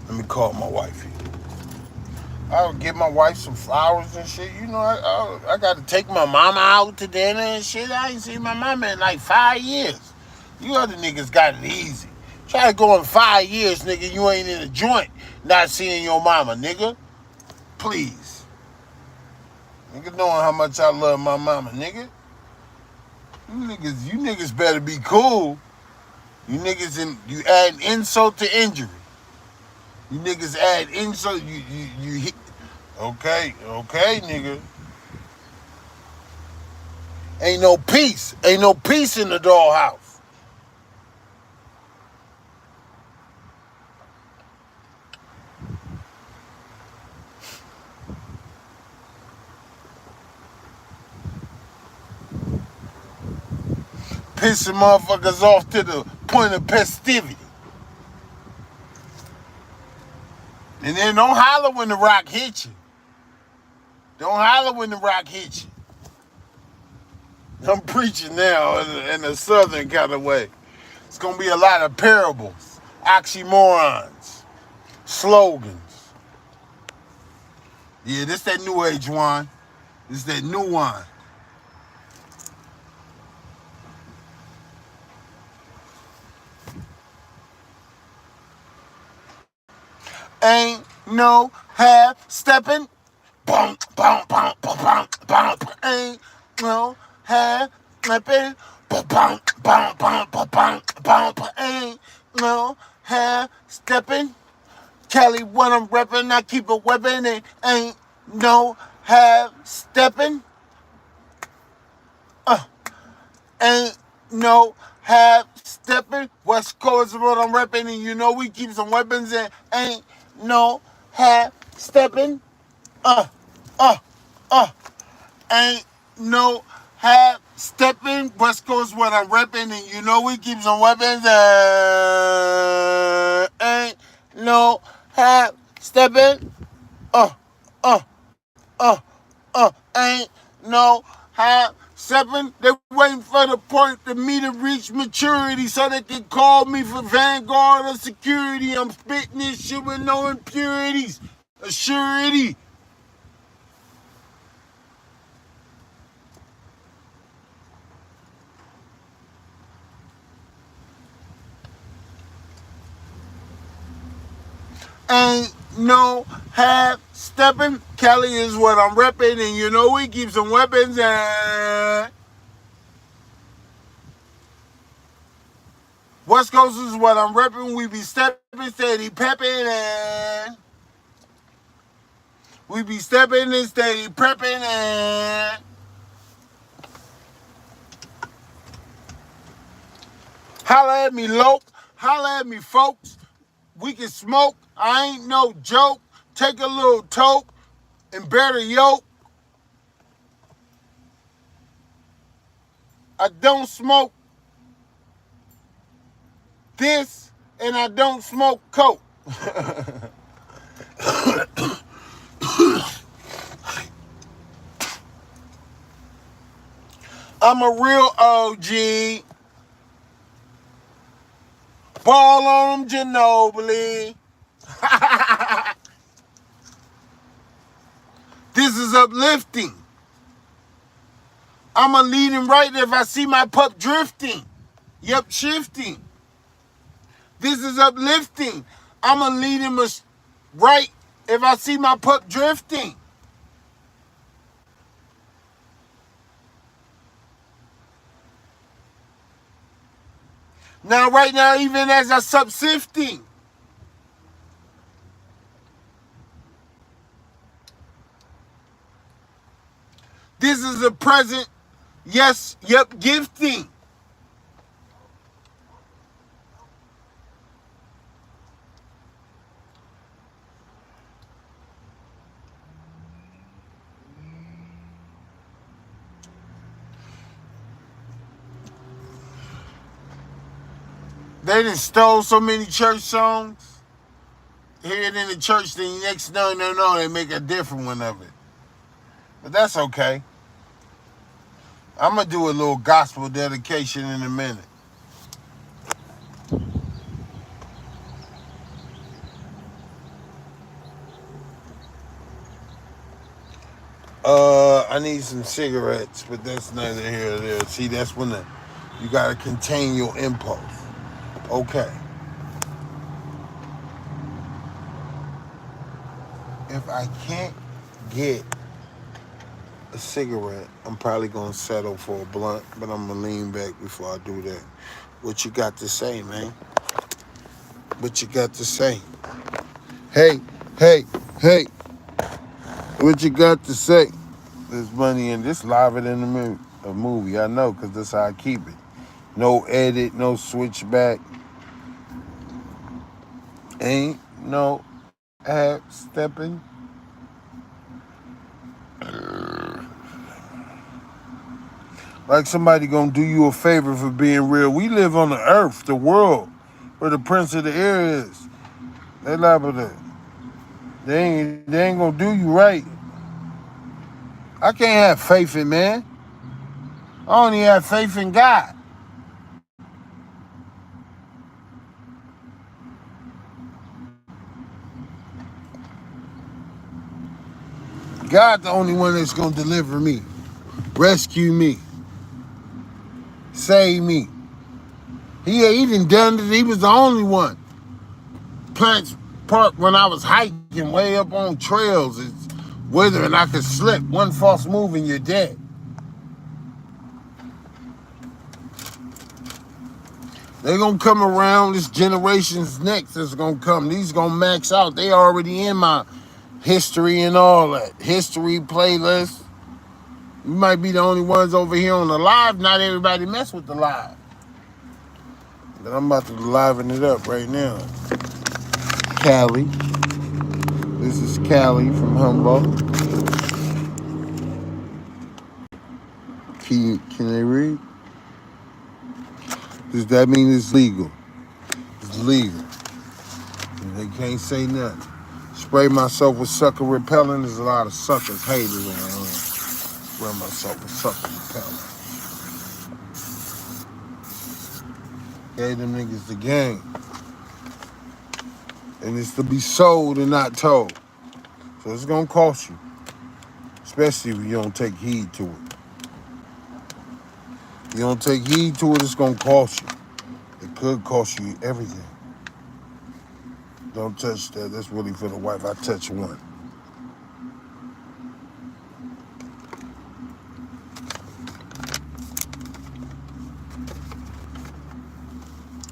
Speaker 1: Let me call my wife here. I'll give my wife some flowers and shit. You know, I got to take my mama out to dinner and shit. I ain't seen my mama in like 5 years. You other niggas got it easy. Try to go in 5 years, nigga. You ain't in a joint not seeing your mama, nigga. Please. Nigga knowing how much I love my mama, nigga. You niggas better be cool. You niggas you add insult to injury. You niggas add insult. You hit. Okay, nigga. Ain't no peace. Ain't no peace in the dollhouse. Pissing motherfuckers off to the point of festivity. And then don't holler when the rock hit you. Don't holler when the rock hit you. I'm preaching now in a southern kind of way. It's going to be a lot of parables, oxymorons, slogans. Yeah, this that new age wine. This that new wine. Ain't no half stepping. Bonk, bonk, bonk, bonk, bonk, bonk. Ain't no half stepping. Bonk, bonk, bonk, bonk, bonk. Ain't no half stepping. Kelly, when I'm repping, I keep a weapon. And ain't no half stepping. Ain't no half stepping. West Coast is what I'm repping, and you know we keep some weapons and ain't no half stepping. Uh, uh, uh. Ain't no half stepping. West Coast what I'm repping, and you know we keep some weapons. Ain't no half stepping. Uh, uh, uh, Ain't no half stepping. They waiting for the point to me to reach maturity so they can call me for Vanguard or security. I'm spitting this shit with no impurities. A surety. Ain't no half stepping. Cali is what I'm repping, and you know we keep some weapons. And West Coast is what I'm repping. We be stepping, steady pepping, and we be stepping and steady prepping. And holla at me, lope. Holla at me, folks. We can smoke. I ain't no joke. Take a little toke and bear the yoke. I don't smoke this, and I don't smoke coke. I'm a real OG. Ball on them, Ginobili. This is uplifting. I'm a leading right if I see my pup drifting. Yep, shifting. This is uplifting. I'm a leading right if I see my pup drifting. Now, right now, even as I subsifting, this is a present, yes, yep, gifting. They done stole so many church songs. Hear it in the church, then next no, they make a different one of it. But that's okay. I'm going to do a little gospel dedication in a minute. I need some cigarettes, but that's neither here nor there. See, that's when you got to contain your impulse. Okay. If I can't get a cigarette, I'm probably going to settle for a blunt, but I'm going to lean back before I do that. What you got to say, man? What you got to say? Hey. What you got to say? There's money in this live it in the movie. I know, because that's how I keep it. No edit, no switchback. Ain't no half stepping. Like somebody gonna do you a favor for being real. We live on the earth, the world, where the prince of the air is. They liable to. They ain't gonna do you right. I can't have faith in man. I only have faith in God. God the only one that's gonna deliver me, rescue me, save me. He done it. He was the only one. Plants Park when I was hiking way up on trails. It's withering. I could slip. One false move and you're dead. They're going to come around. This generation's next is going to come. These going to max out. They already in my history and all that. History playlist. You might be the only ones over here on the live. Not everybody mess with the live. But I'm about to liven it up right now. Cali. This is Cali from Humboldt. Can they read? Does that mean it's legal? It's legal. They can't say nothing. Spray myself with sucker repellent. There's a lot of suckers, haters around here. Spray myself with sucker repellent. Gave them niggas the game. And it's to be sold and not told. So it's gonna cost you. Especially if you don't take heed to it. If you don't take heed to it, it's gonna cost you. It could cost you everything. Don't touch that. That's really for the wife. I touch one.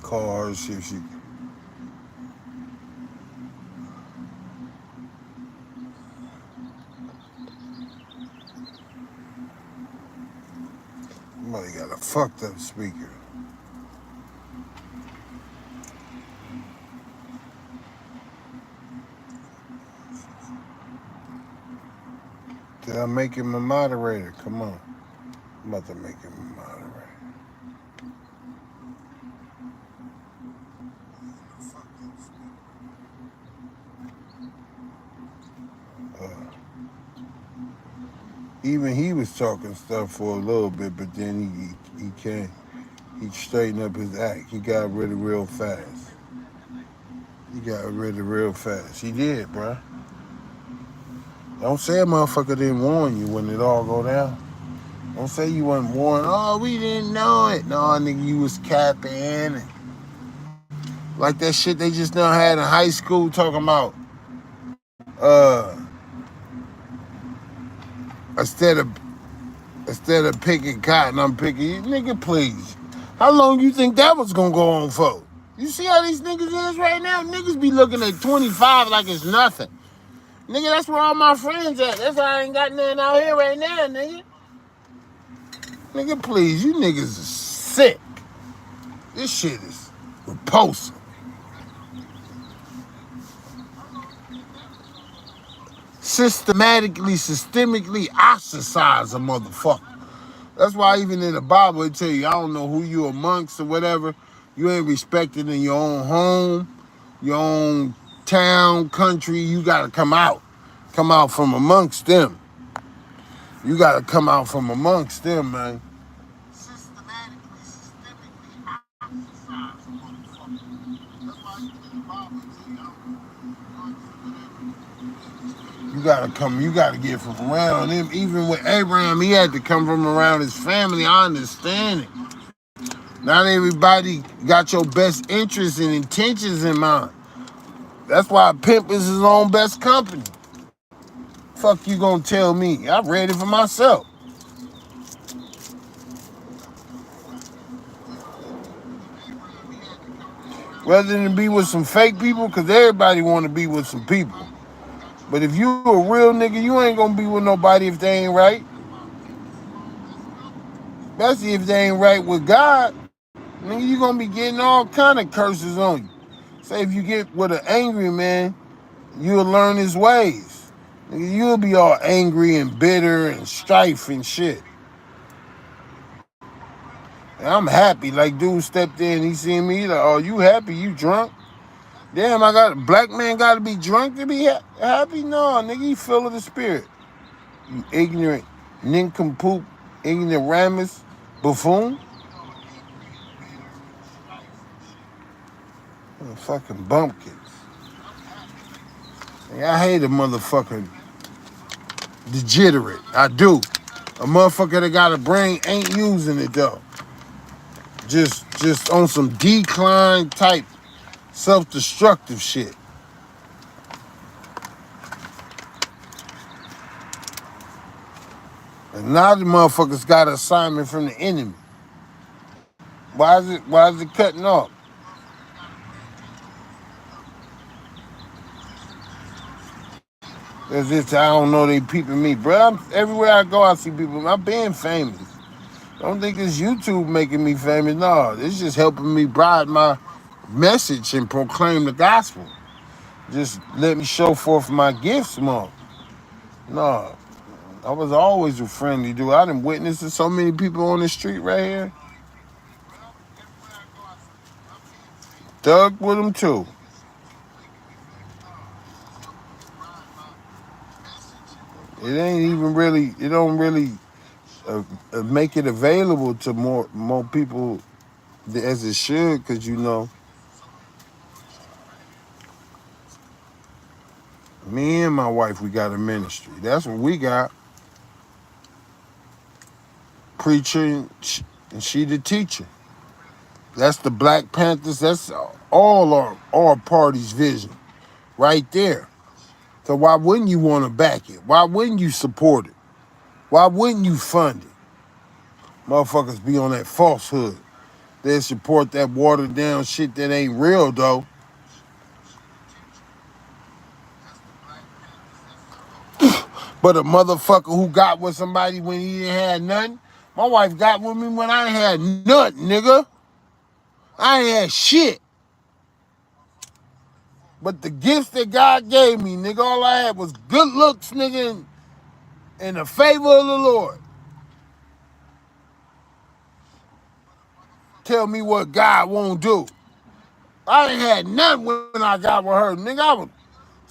Speaker 1: Call her, see if she. Somebody got a fucked up speaker. Did I make him a moderator? Come on. I'm about to make him a moderator. Even he was talking stuff for a little bit, but then he can't. He straightened up his act. He got rid of real fast. He did, bruh. Don't say a motherfucker didn't warn you when it all go down. Don't say you wasn't warned. Oh, we didn't know it. No, nigga, you was capping. Like that shit they just now had in high school talking about, instead of picking cotton, I'm picking, nigga, please. How long you think that was gonna go on for? You see how these niggas is right now? Niggas be looking at 25 like it's nothing. Nigga, that's where all my friends at. That's why I ain't got nothing out here right now, nigga. Nigga, please, you niggas is sick. This shit is repulsive. Systemically ostracize a motherfucker. That's why even in the Bible it tell you, I don't know who you amongst or whatever, you ain't respected in your own home, your own town, country. You gotta come out from amongst them. You gotta come out from amongst them, man. Systemically ostracize a motherfucker. That's why even in the Bible it tell you, you gotta get from around him. Even with Abraham, he had to come from around his family. I understand it. Not everybody got your best interests and intentions in mind. That's why a pimp is his own best company. Fuck you gonna tell me? I read it for myself. Rather than be with some fake people, because everybody want to be with some people. But if you a real nigga, you ain't gonna be with nobody if they ain't right. Especially if they ain't right with God. Nigga, you gonna be getting all kind of curses on you. Say if you get with an angry man, you'll learn his ways. Nigga, you'll be all angry and bitter and strife and shit. And I'm happy. Like, dude stepped in, he seen me, like, oh, you happy? You drunk? Damn, black man gotta be drunk to be happy? No, nigga, you full of the spirit. You ignorant nincompoop, ignoramus, buffoon. Fucking bumpkins. I hate a motherfucking degenerate. I do. A motherfucker that got a brain ain't using it though. Just on some decline type self-destructive shit. And now the motherfuckers got an assignment from the enemy. Why is it cutting off? As if I don't know they peeping me, bro. Everywhere I go, I see people. I'm being famous. Don't think it's YouTube making me famous. No, it's just helping me broaden my message and proclaim the gospel. Just let me show forth my gifts more. No, I was always a friendly dude. I done witnessed to so many people on the street right here. Thug with them too. It ain't even really. It don't really make it available to more people as it should. Cause me and my wife, we got a ministry. That's what we got. Preacher and she the teacher. That's the Black Panthers. That's all our party's vision right there. So why wouldn't you want to back it? Why wouldn't you support it? Why wouldn't you fund it? Motherfuckers be on that falsehood. They support that watered down shit that ain't real though. But a motherfucker who got with somebody when he didn't have nothing, my wife got with me when I ain't had nothing, nigga. I ain't had shit. But the gifts that God gave me, nigga, all I had was good looks, nigga, and the favor of the Lord. Tell me what God won't do. I ain't had nothing when I got with her, nigga. I was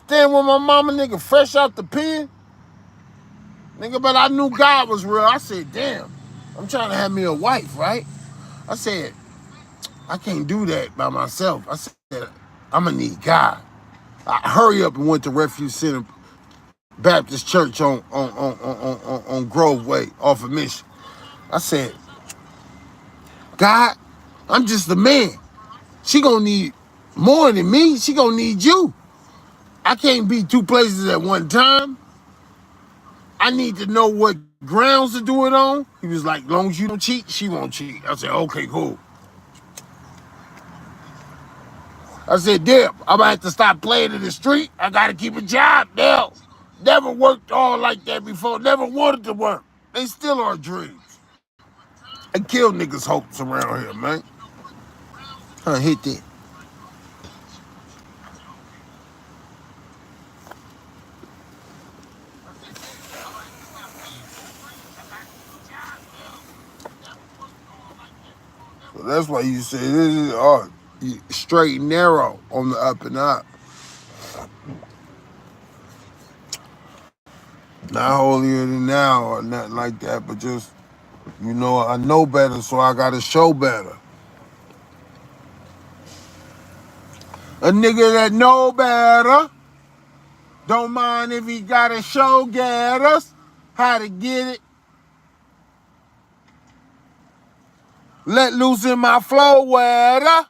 Speaker 1: staying with my mama, nigga, fresh out the pen. Nigga, but I knew God was real. I said, damn, I'm trying to have me a wife, right? I said, I can't do that by myself. I said, I'm gonna need God. I hurry up and went to Refuge Center Baptist Church on Grove Way off of Mission. I said, God, I'm just a man. She gonna need more than me. She gonna need you. I can't be two places at one time. I need to know what grounds to do it on. He was like, long as you don't cheat, she won't cheat. I said, okay, cool. I said, damn, I'm gonna have to stop playing in the street. I gotta keep a job now. Never worked all like that before. Never wanted to work. They still are dreams. I kill niggas' hopes around here, man. Hit that. So that's why you say this is straight and narrow on the up and up. Not holier than now or nothing like that, but just, I know better, so I gotta show better. A nigga that know better don't mind if he gotta show get us how to get it. Let loose in my flow weather.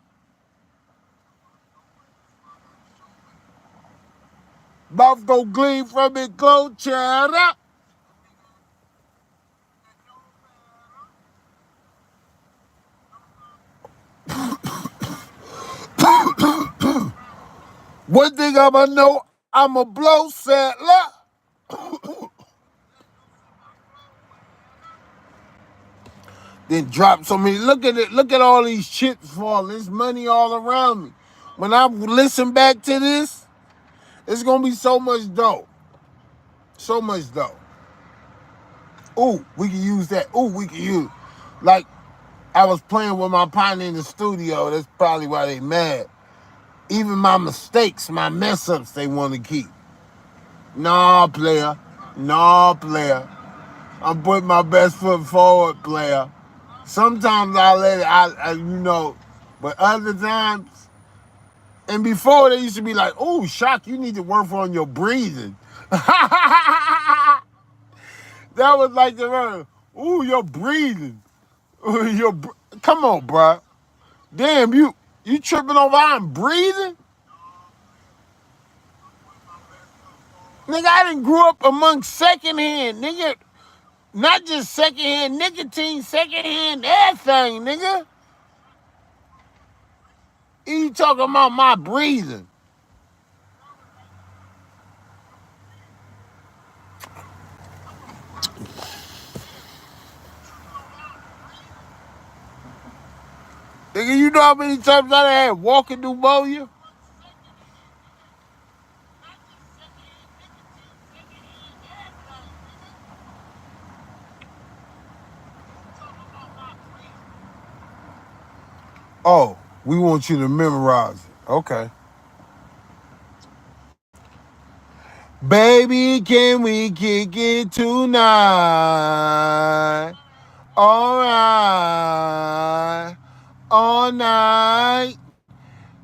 Speaker 1: Mouth go gleam from it, glow cheddar. One thing I'ma know, I'm a blow settler. Then drop so many. Look at it. Look at all these chips falling. There's money all around me. When I listen back to this, it's gonna be so much dough. So much dough. Ooh, we can use that. Ooh, we can use. Like, I was playing with my partner in the studio. That's probably why they mad. Even my mistakes, my mess ups, they want to keep. Nah, player. Nah, player. I'm putting my best foot forward, player. Sometimes I let it, but other times, and before they used to be like, oh, Shock, you need to work on your breathing. That was like the word. Ooh, you're breathing. Come on, bro. Damn, you tripping over I'm breathing? Nigga, I done grew up among secondhand, nigga. Not just secondhand nicotine, secondhand everything, nigga. You talking about my breathing. Nigga, you know how many times I had walking pneumonia? Oh, we want you to memorize it. Okay. Baby, can we kick it tonight? All right. All night.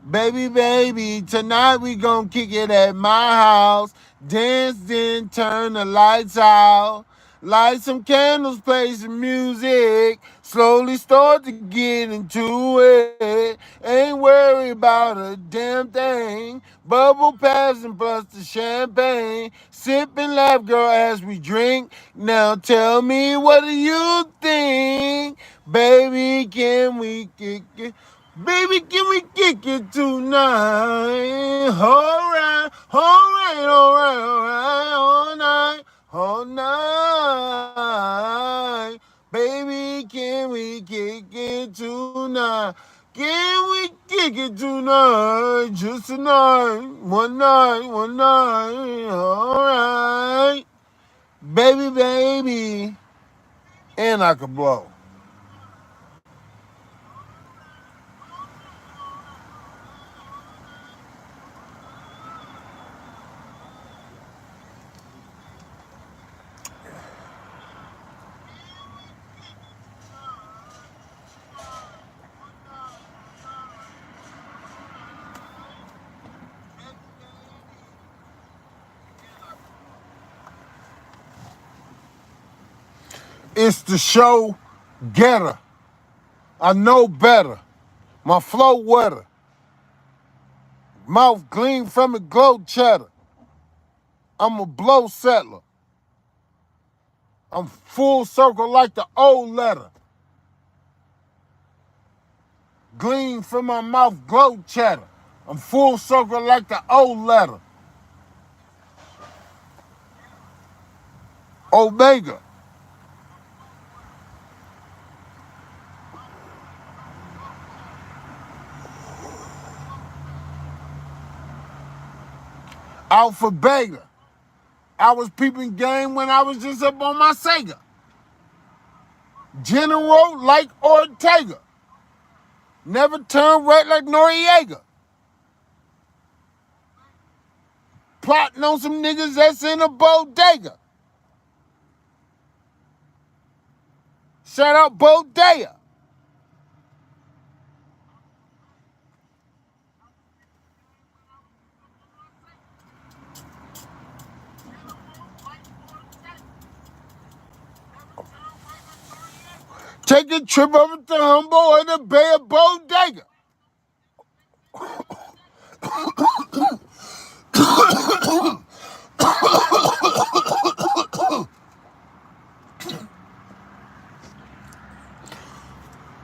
Speaker 1: Baby, baby, tonight we gon' kick it at my house. Dance, then turn the lights out. Light some candles, play some music. Slowly start to get into it. Ain't worried about a damn thing. Bubble passing plus the champagne. Sip and laugh, girl, as we drink. Now tell me, what do you think? Baby, can we kick it? Baby, can we kick it tonight? Alright, alright, alright, alright, all night. Baby, can we kick it tonight? Can we kick it tonight? Just tonight, one night, alright. Baby, baby. And I could blow. It's the show getter. I know better. My flow wetter. Mouth clean from the glow cheddar. I'm a blow settler. I'm full circle like the old letter. Gleam from my mouth glow cheddar. I'm full circle like the old letter. Omega. Alpha Beta. I was peeping game when I was just up on my Sega. General like Ortega. Never turn red like Noriega. Plotting on some niggas that's in a bodega. Shout out Bodega. Take a trip over to Humboldt and the Bay of Bodega.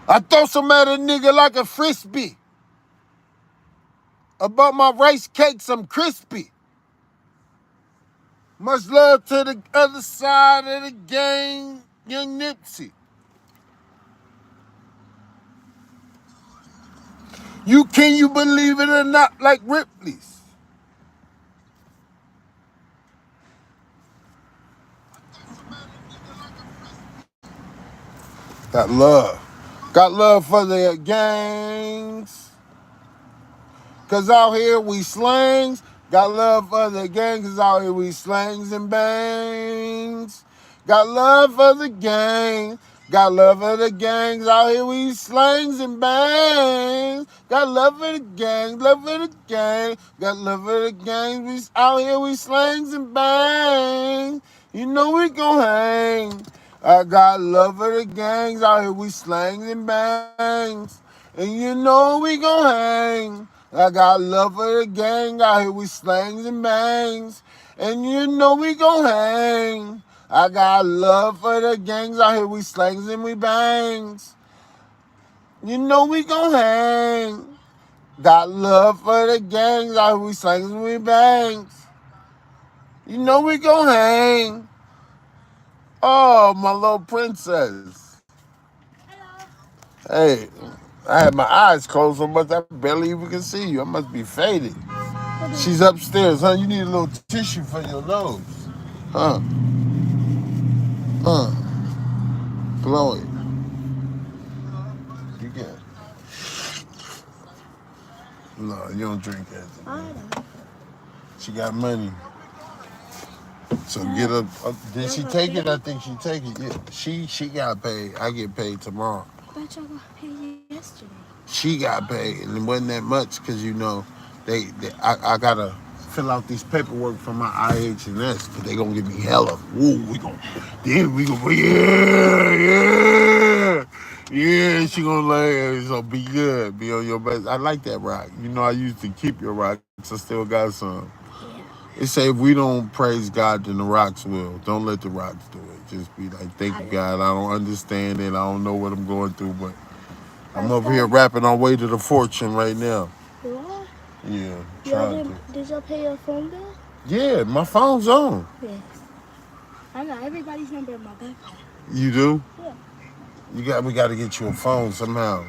Speaker 1: I throw some at a nigga like a frisbee. About my rice cakes, I'm crispy. Much love to the other side of the game, young Nipsey. Can you believe it or not, like Ripley's? Got love. Got love for the gangs. Cause out here we slangs. Got love for the gang, cause out here we slangs and bangs. Got love for the gang. Got love for the gangs. Out here we slangs and bangs. Got love for the gang, love for the gang. Got love for the gang. We out here we slangs and bangs. You know we gon' hang. I got love for the gangs. Out here we slangs and bangs. And you know we gon' hang. I got love for the gang, out here we slangs and bangs. And you know we gon' hang. I got love for the gangs, out here we slangs and we bangs. You know we gon' hang. Got love for the gangs, out here we slangs and we bangs. You know we gon' hang. Oh, my little princess. Hello. Hey. I had my eyes closed so much I barely even can see you. I must be faded. She's upstairs, huh? You need a little tissue for your nose. Huh? Huh? Blow it. You get. No, you don't drink that. She got money. So get up. Did she take it? I think she take it. Yeah. She got paid. I get paid tomorrow.
Speaker 2: I thought y'all got paid yesterday.
Speaker 1: She got paid, and it wasn't that much because I gotta fill out these paperwork for my IH&S, but they gonna give me hella. Woo, we gonna yeah. She gonna so be good, be on your best. I like that rock. You know, I used to keep your rocks. I still got some. They say if we don't praise God, then the rocks will. Don't let the rocks do it. Just be like, thank you, God. I don't understand it. I don't know what I'm going through, but I'm over here rapping on Way to the Fortune right now.
Speaker 2: What?
Speaker 1: Yeah.
Speaker 2: Did y'all pay your phone bill?
Speaker 1: Yeah, my phone's on.
Speaker 2: Yes. I got everybody's number in my backpack.
Speaker 1: You do?
Speaker 2: Yeah.
Speaker 1: We got to get you a phone somehow.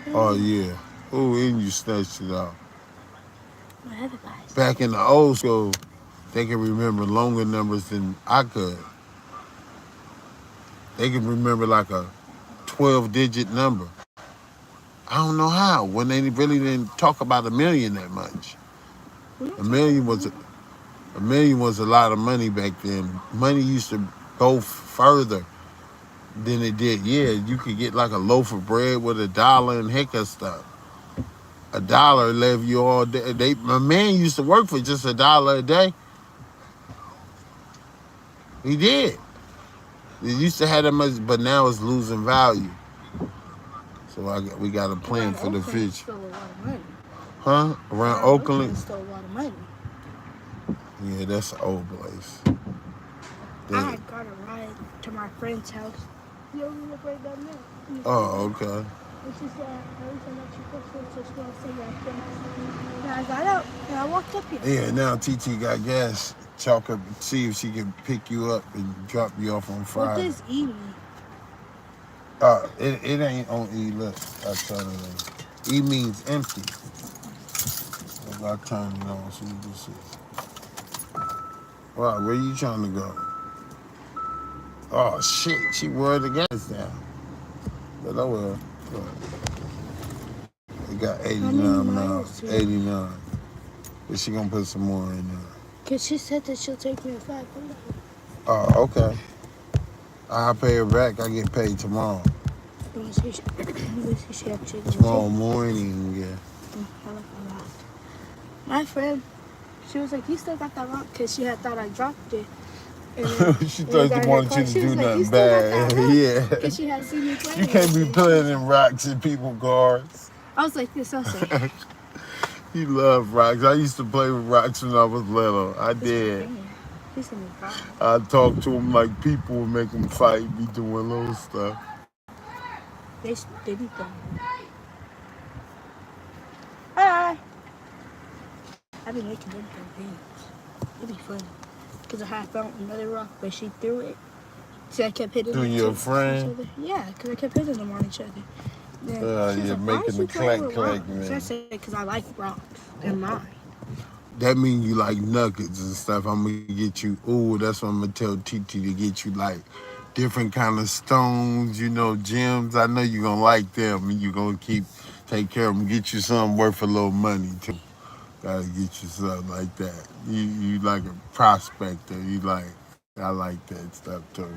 Speaker 1: Oh, yeah. Oh, and you snatched it out.
Speaker 2: Everybody's.
Speaker 1: Back in the old school, they can remember longer numbers than I could. They can remember like a 12-digit number. I don't know how, when they really didn't talk about a million that much. A million was a lot of money back then. Money used to go further than it did. Yeah, you could get like a loaf of bread with $1 and heck of stuff. $1 left you all day. My man used to work for just $1 a day. He did. It used to have that much, but now it's losing value. So we got a plan for the future.
Speaker 2: Stole a lot of money.
Speaker 1: Huh? Around Oakland?
Speaker 2: Stole a lot of money.
Speaker 1: Yeah, that's an old place.
Speaker 2: I got a ride to my friend's house. You don't live right down there.
Speaker 1: Oh, okay.
Speaker 2: And she said, every time that you push this, just want to say that. And I got out and I walked up here.
Speaker 1: Yeah, now TT got gas. Chalk up and see if she can pick you up and drop you off on Friday.
Speaker 2: What does E mean?
Speaker 1: It ain't on E. Look, I turn it on. E means empty. If I turn it on so you can see. Wow, where you trying to go? Oh shit, she wore the gas down. But I will. It got 89 miles. 89. But she gonna put some more in there.
Speaker 2: Cause she said that she'll take me to 500.
Speaker 1: Oh, okay. I'll pay her back. I get paid tomorrow. Tomorrow morning, yeah.
Speaker 2: I like a lot. My friend, she was like, you still got that rock? Because she had thought I dropped it.
Speaker 1: She thought you wanted you to do nothing bad. Yeah.
Speaker 2: Because she had seen me playing.
Speaker 1: You can't be playing in rocks in people's cars.
Speaker 2: I was like this, I was like.
Speaker 1: You love rocks. I used to play with rocks when I was little. I did. I talked to them like people would make them fight, be doing little stuff.
Speaker 2: They did them. Hi. I've been making them things. It'd be funny. Because I had found another rock, but she threw it. So I kept hitting them.
Speaker 1: Through your friend?
Speaker 2: Yeah, because I kept hitting them on each other.
Speaker 1: You're making the clack, man.
Speaker 2: So I said, because I like rocks and mine.
Speaker 1: That means you like nuggets and stuff. I'm going to get you, that's what I'm going to tell TT to get you like different kind of stones, gems. I know you're going to like them and you're going to take care of them. Get you something worth a little money too. Got to get you something like that. You like a prospector. I like that stuff too.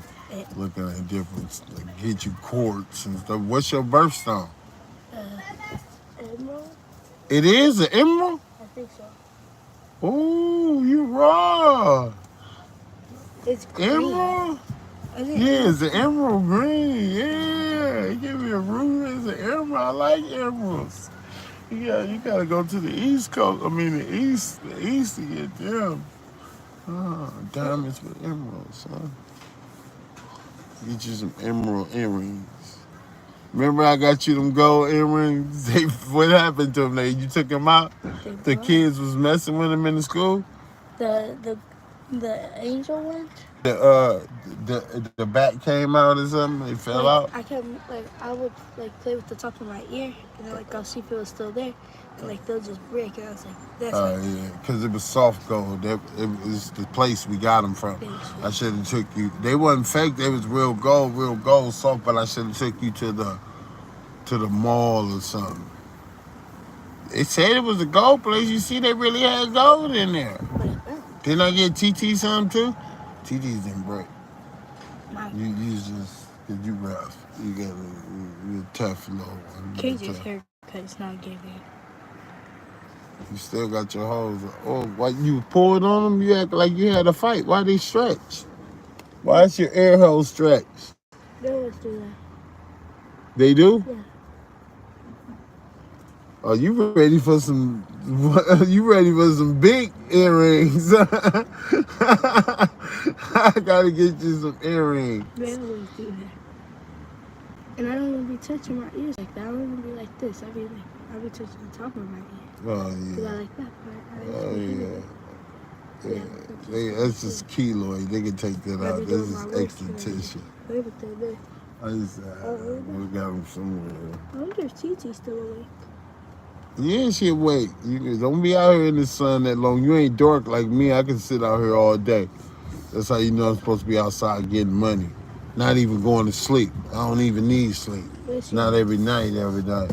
Speaker 1: Looking at different, like get you quartz and stuff. What's your birthstone?
Speaker 2: Emerald.
Speaker 1: It is an emerald?
Speaker 2: I think so.
Speaker 1: Oh, you raw.
Speaker 2: It's green.
Speaker 1: Emerald? Yeah, it's an emerald green. Yeah, give me a root. It's an emerald. I like emeralds. You gotta go to the East Coast. The East to get them. Diamonds with emeralds, huh? Get you some emerald earrings. Remember I got you them gold earrings? What happened to them? You took them out? The kids was messing with them in the school?
Speaker 2: The The angel one.
Speaker 1: The the bat came out or something. It fell out.
Speaker 2: I can I would play with the top of my ear and then I'll see if it was still there and they'll just break and I was like that's
Speaker 1: Yeah, because it was soft gold. It was the place we got them from. I should have took you. They wasn't fake. They was real gold soft. But I should have took you to the mall or something. They said it was a gold place. You see, they really had gold in there. Didn't I get TT some too? TT's didn't break. You just, cause you rough. You're tough little one.
Speaker 2: KJ's haircut is not giving.
Speaker 1: You still got your hoes. Oh, why you pulled on them? You act like you had a fight. Why they stretch? Why is your air hole stretch?
Speaker 2: They always do that.
Speaker 1: They do?
Speaker 2: Yeah.
Speaker 1: Oh, you ready for some? You ready for some big earrings? I gotta get you some earrings.
Speaker 2: They always do that. And I don't even be touching my ears like that. I don't even be like this. I be touching the top of my ear.
Speaker 1: Oh yeah.
Speaker 2: I like that.
Speaker 1: Oh yeah. That's just keloid. They can take that out. This is extra tissue. I just we got them somewhere.
Speaker 2: I wonder if TT's still awake.
Speaker 1: Yeah, she awake. You don't be out here in the sun that long. You ain't dark like me. I can sit out here all day. That's how you know I'm supposed to be outside getting money. Not even going to sleep. I don't even need sleep. Not every night, every night.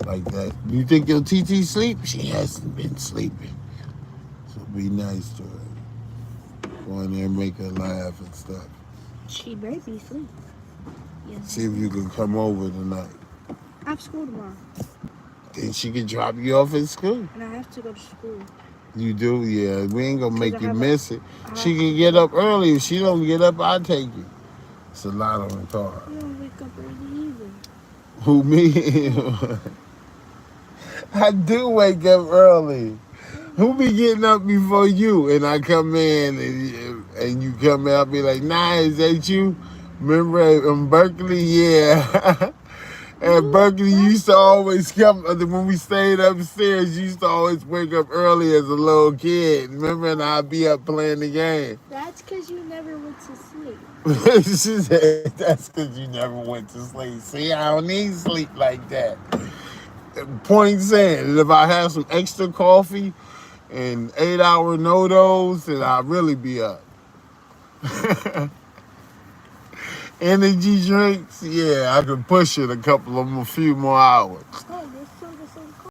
Speaker 1: Like that. You think your TT sleep? She hasn't been sleeping. So be nice to her. Go in there and make her laugh and stuff.
Speaker 2: She better be asleep. Yes.
Speaker 1: See if you can come over tonight.
Speaker 2: I have school tomorrow.
Speaker 1: Then she can drop you off at school.
Speaker 2: And I have to go to school.
Speaker 1: You do? Yeah. We ain't gonna make you miss it. She can get up early. If she don't get up, I'll take you. It's a lot on the car.
Speaker 2: You don't wake up early either.
Speaker 1: Who, me? I do wake up early. Who be getting up before you? And I come in and you come in, I'll be like, nah, is that you? Remember in Berkeley? Yeah. At Berkeley, you used to always come, when we stayed upstairs, you used to always wake up early as a little kid. Remember? And I'd be up playing the game.
Speaker 2: That's because you never went to sleep.
Speaker 1: She said, that's because you never went to sleep. See, I don't need sleep like that. Point saying, if I have some extra coffee and 8-hour no-dos, then I'll really be up. Energy drinks, yeah, I could push it a few more hours.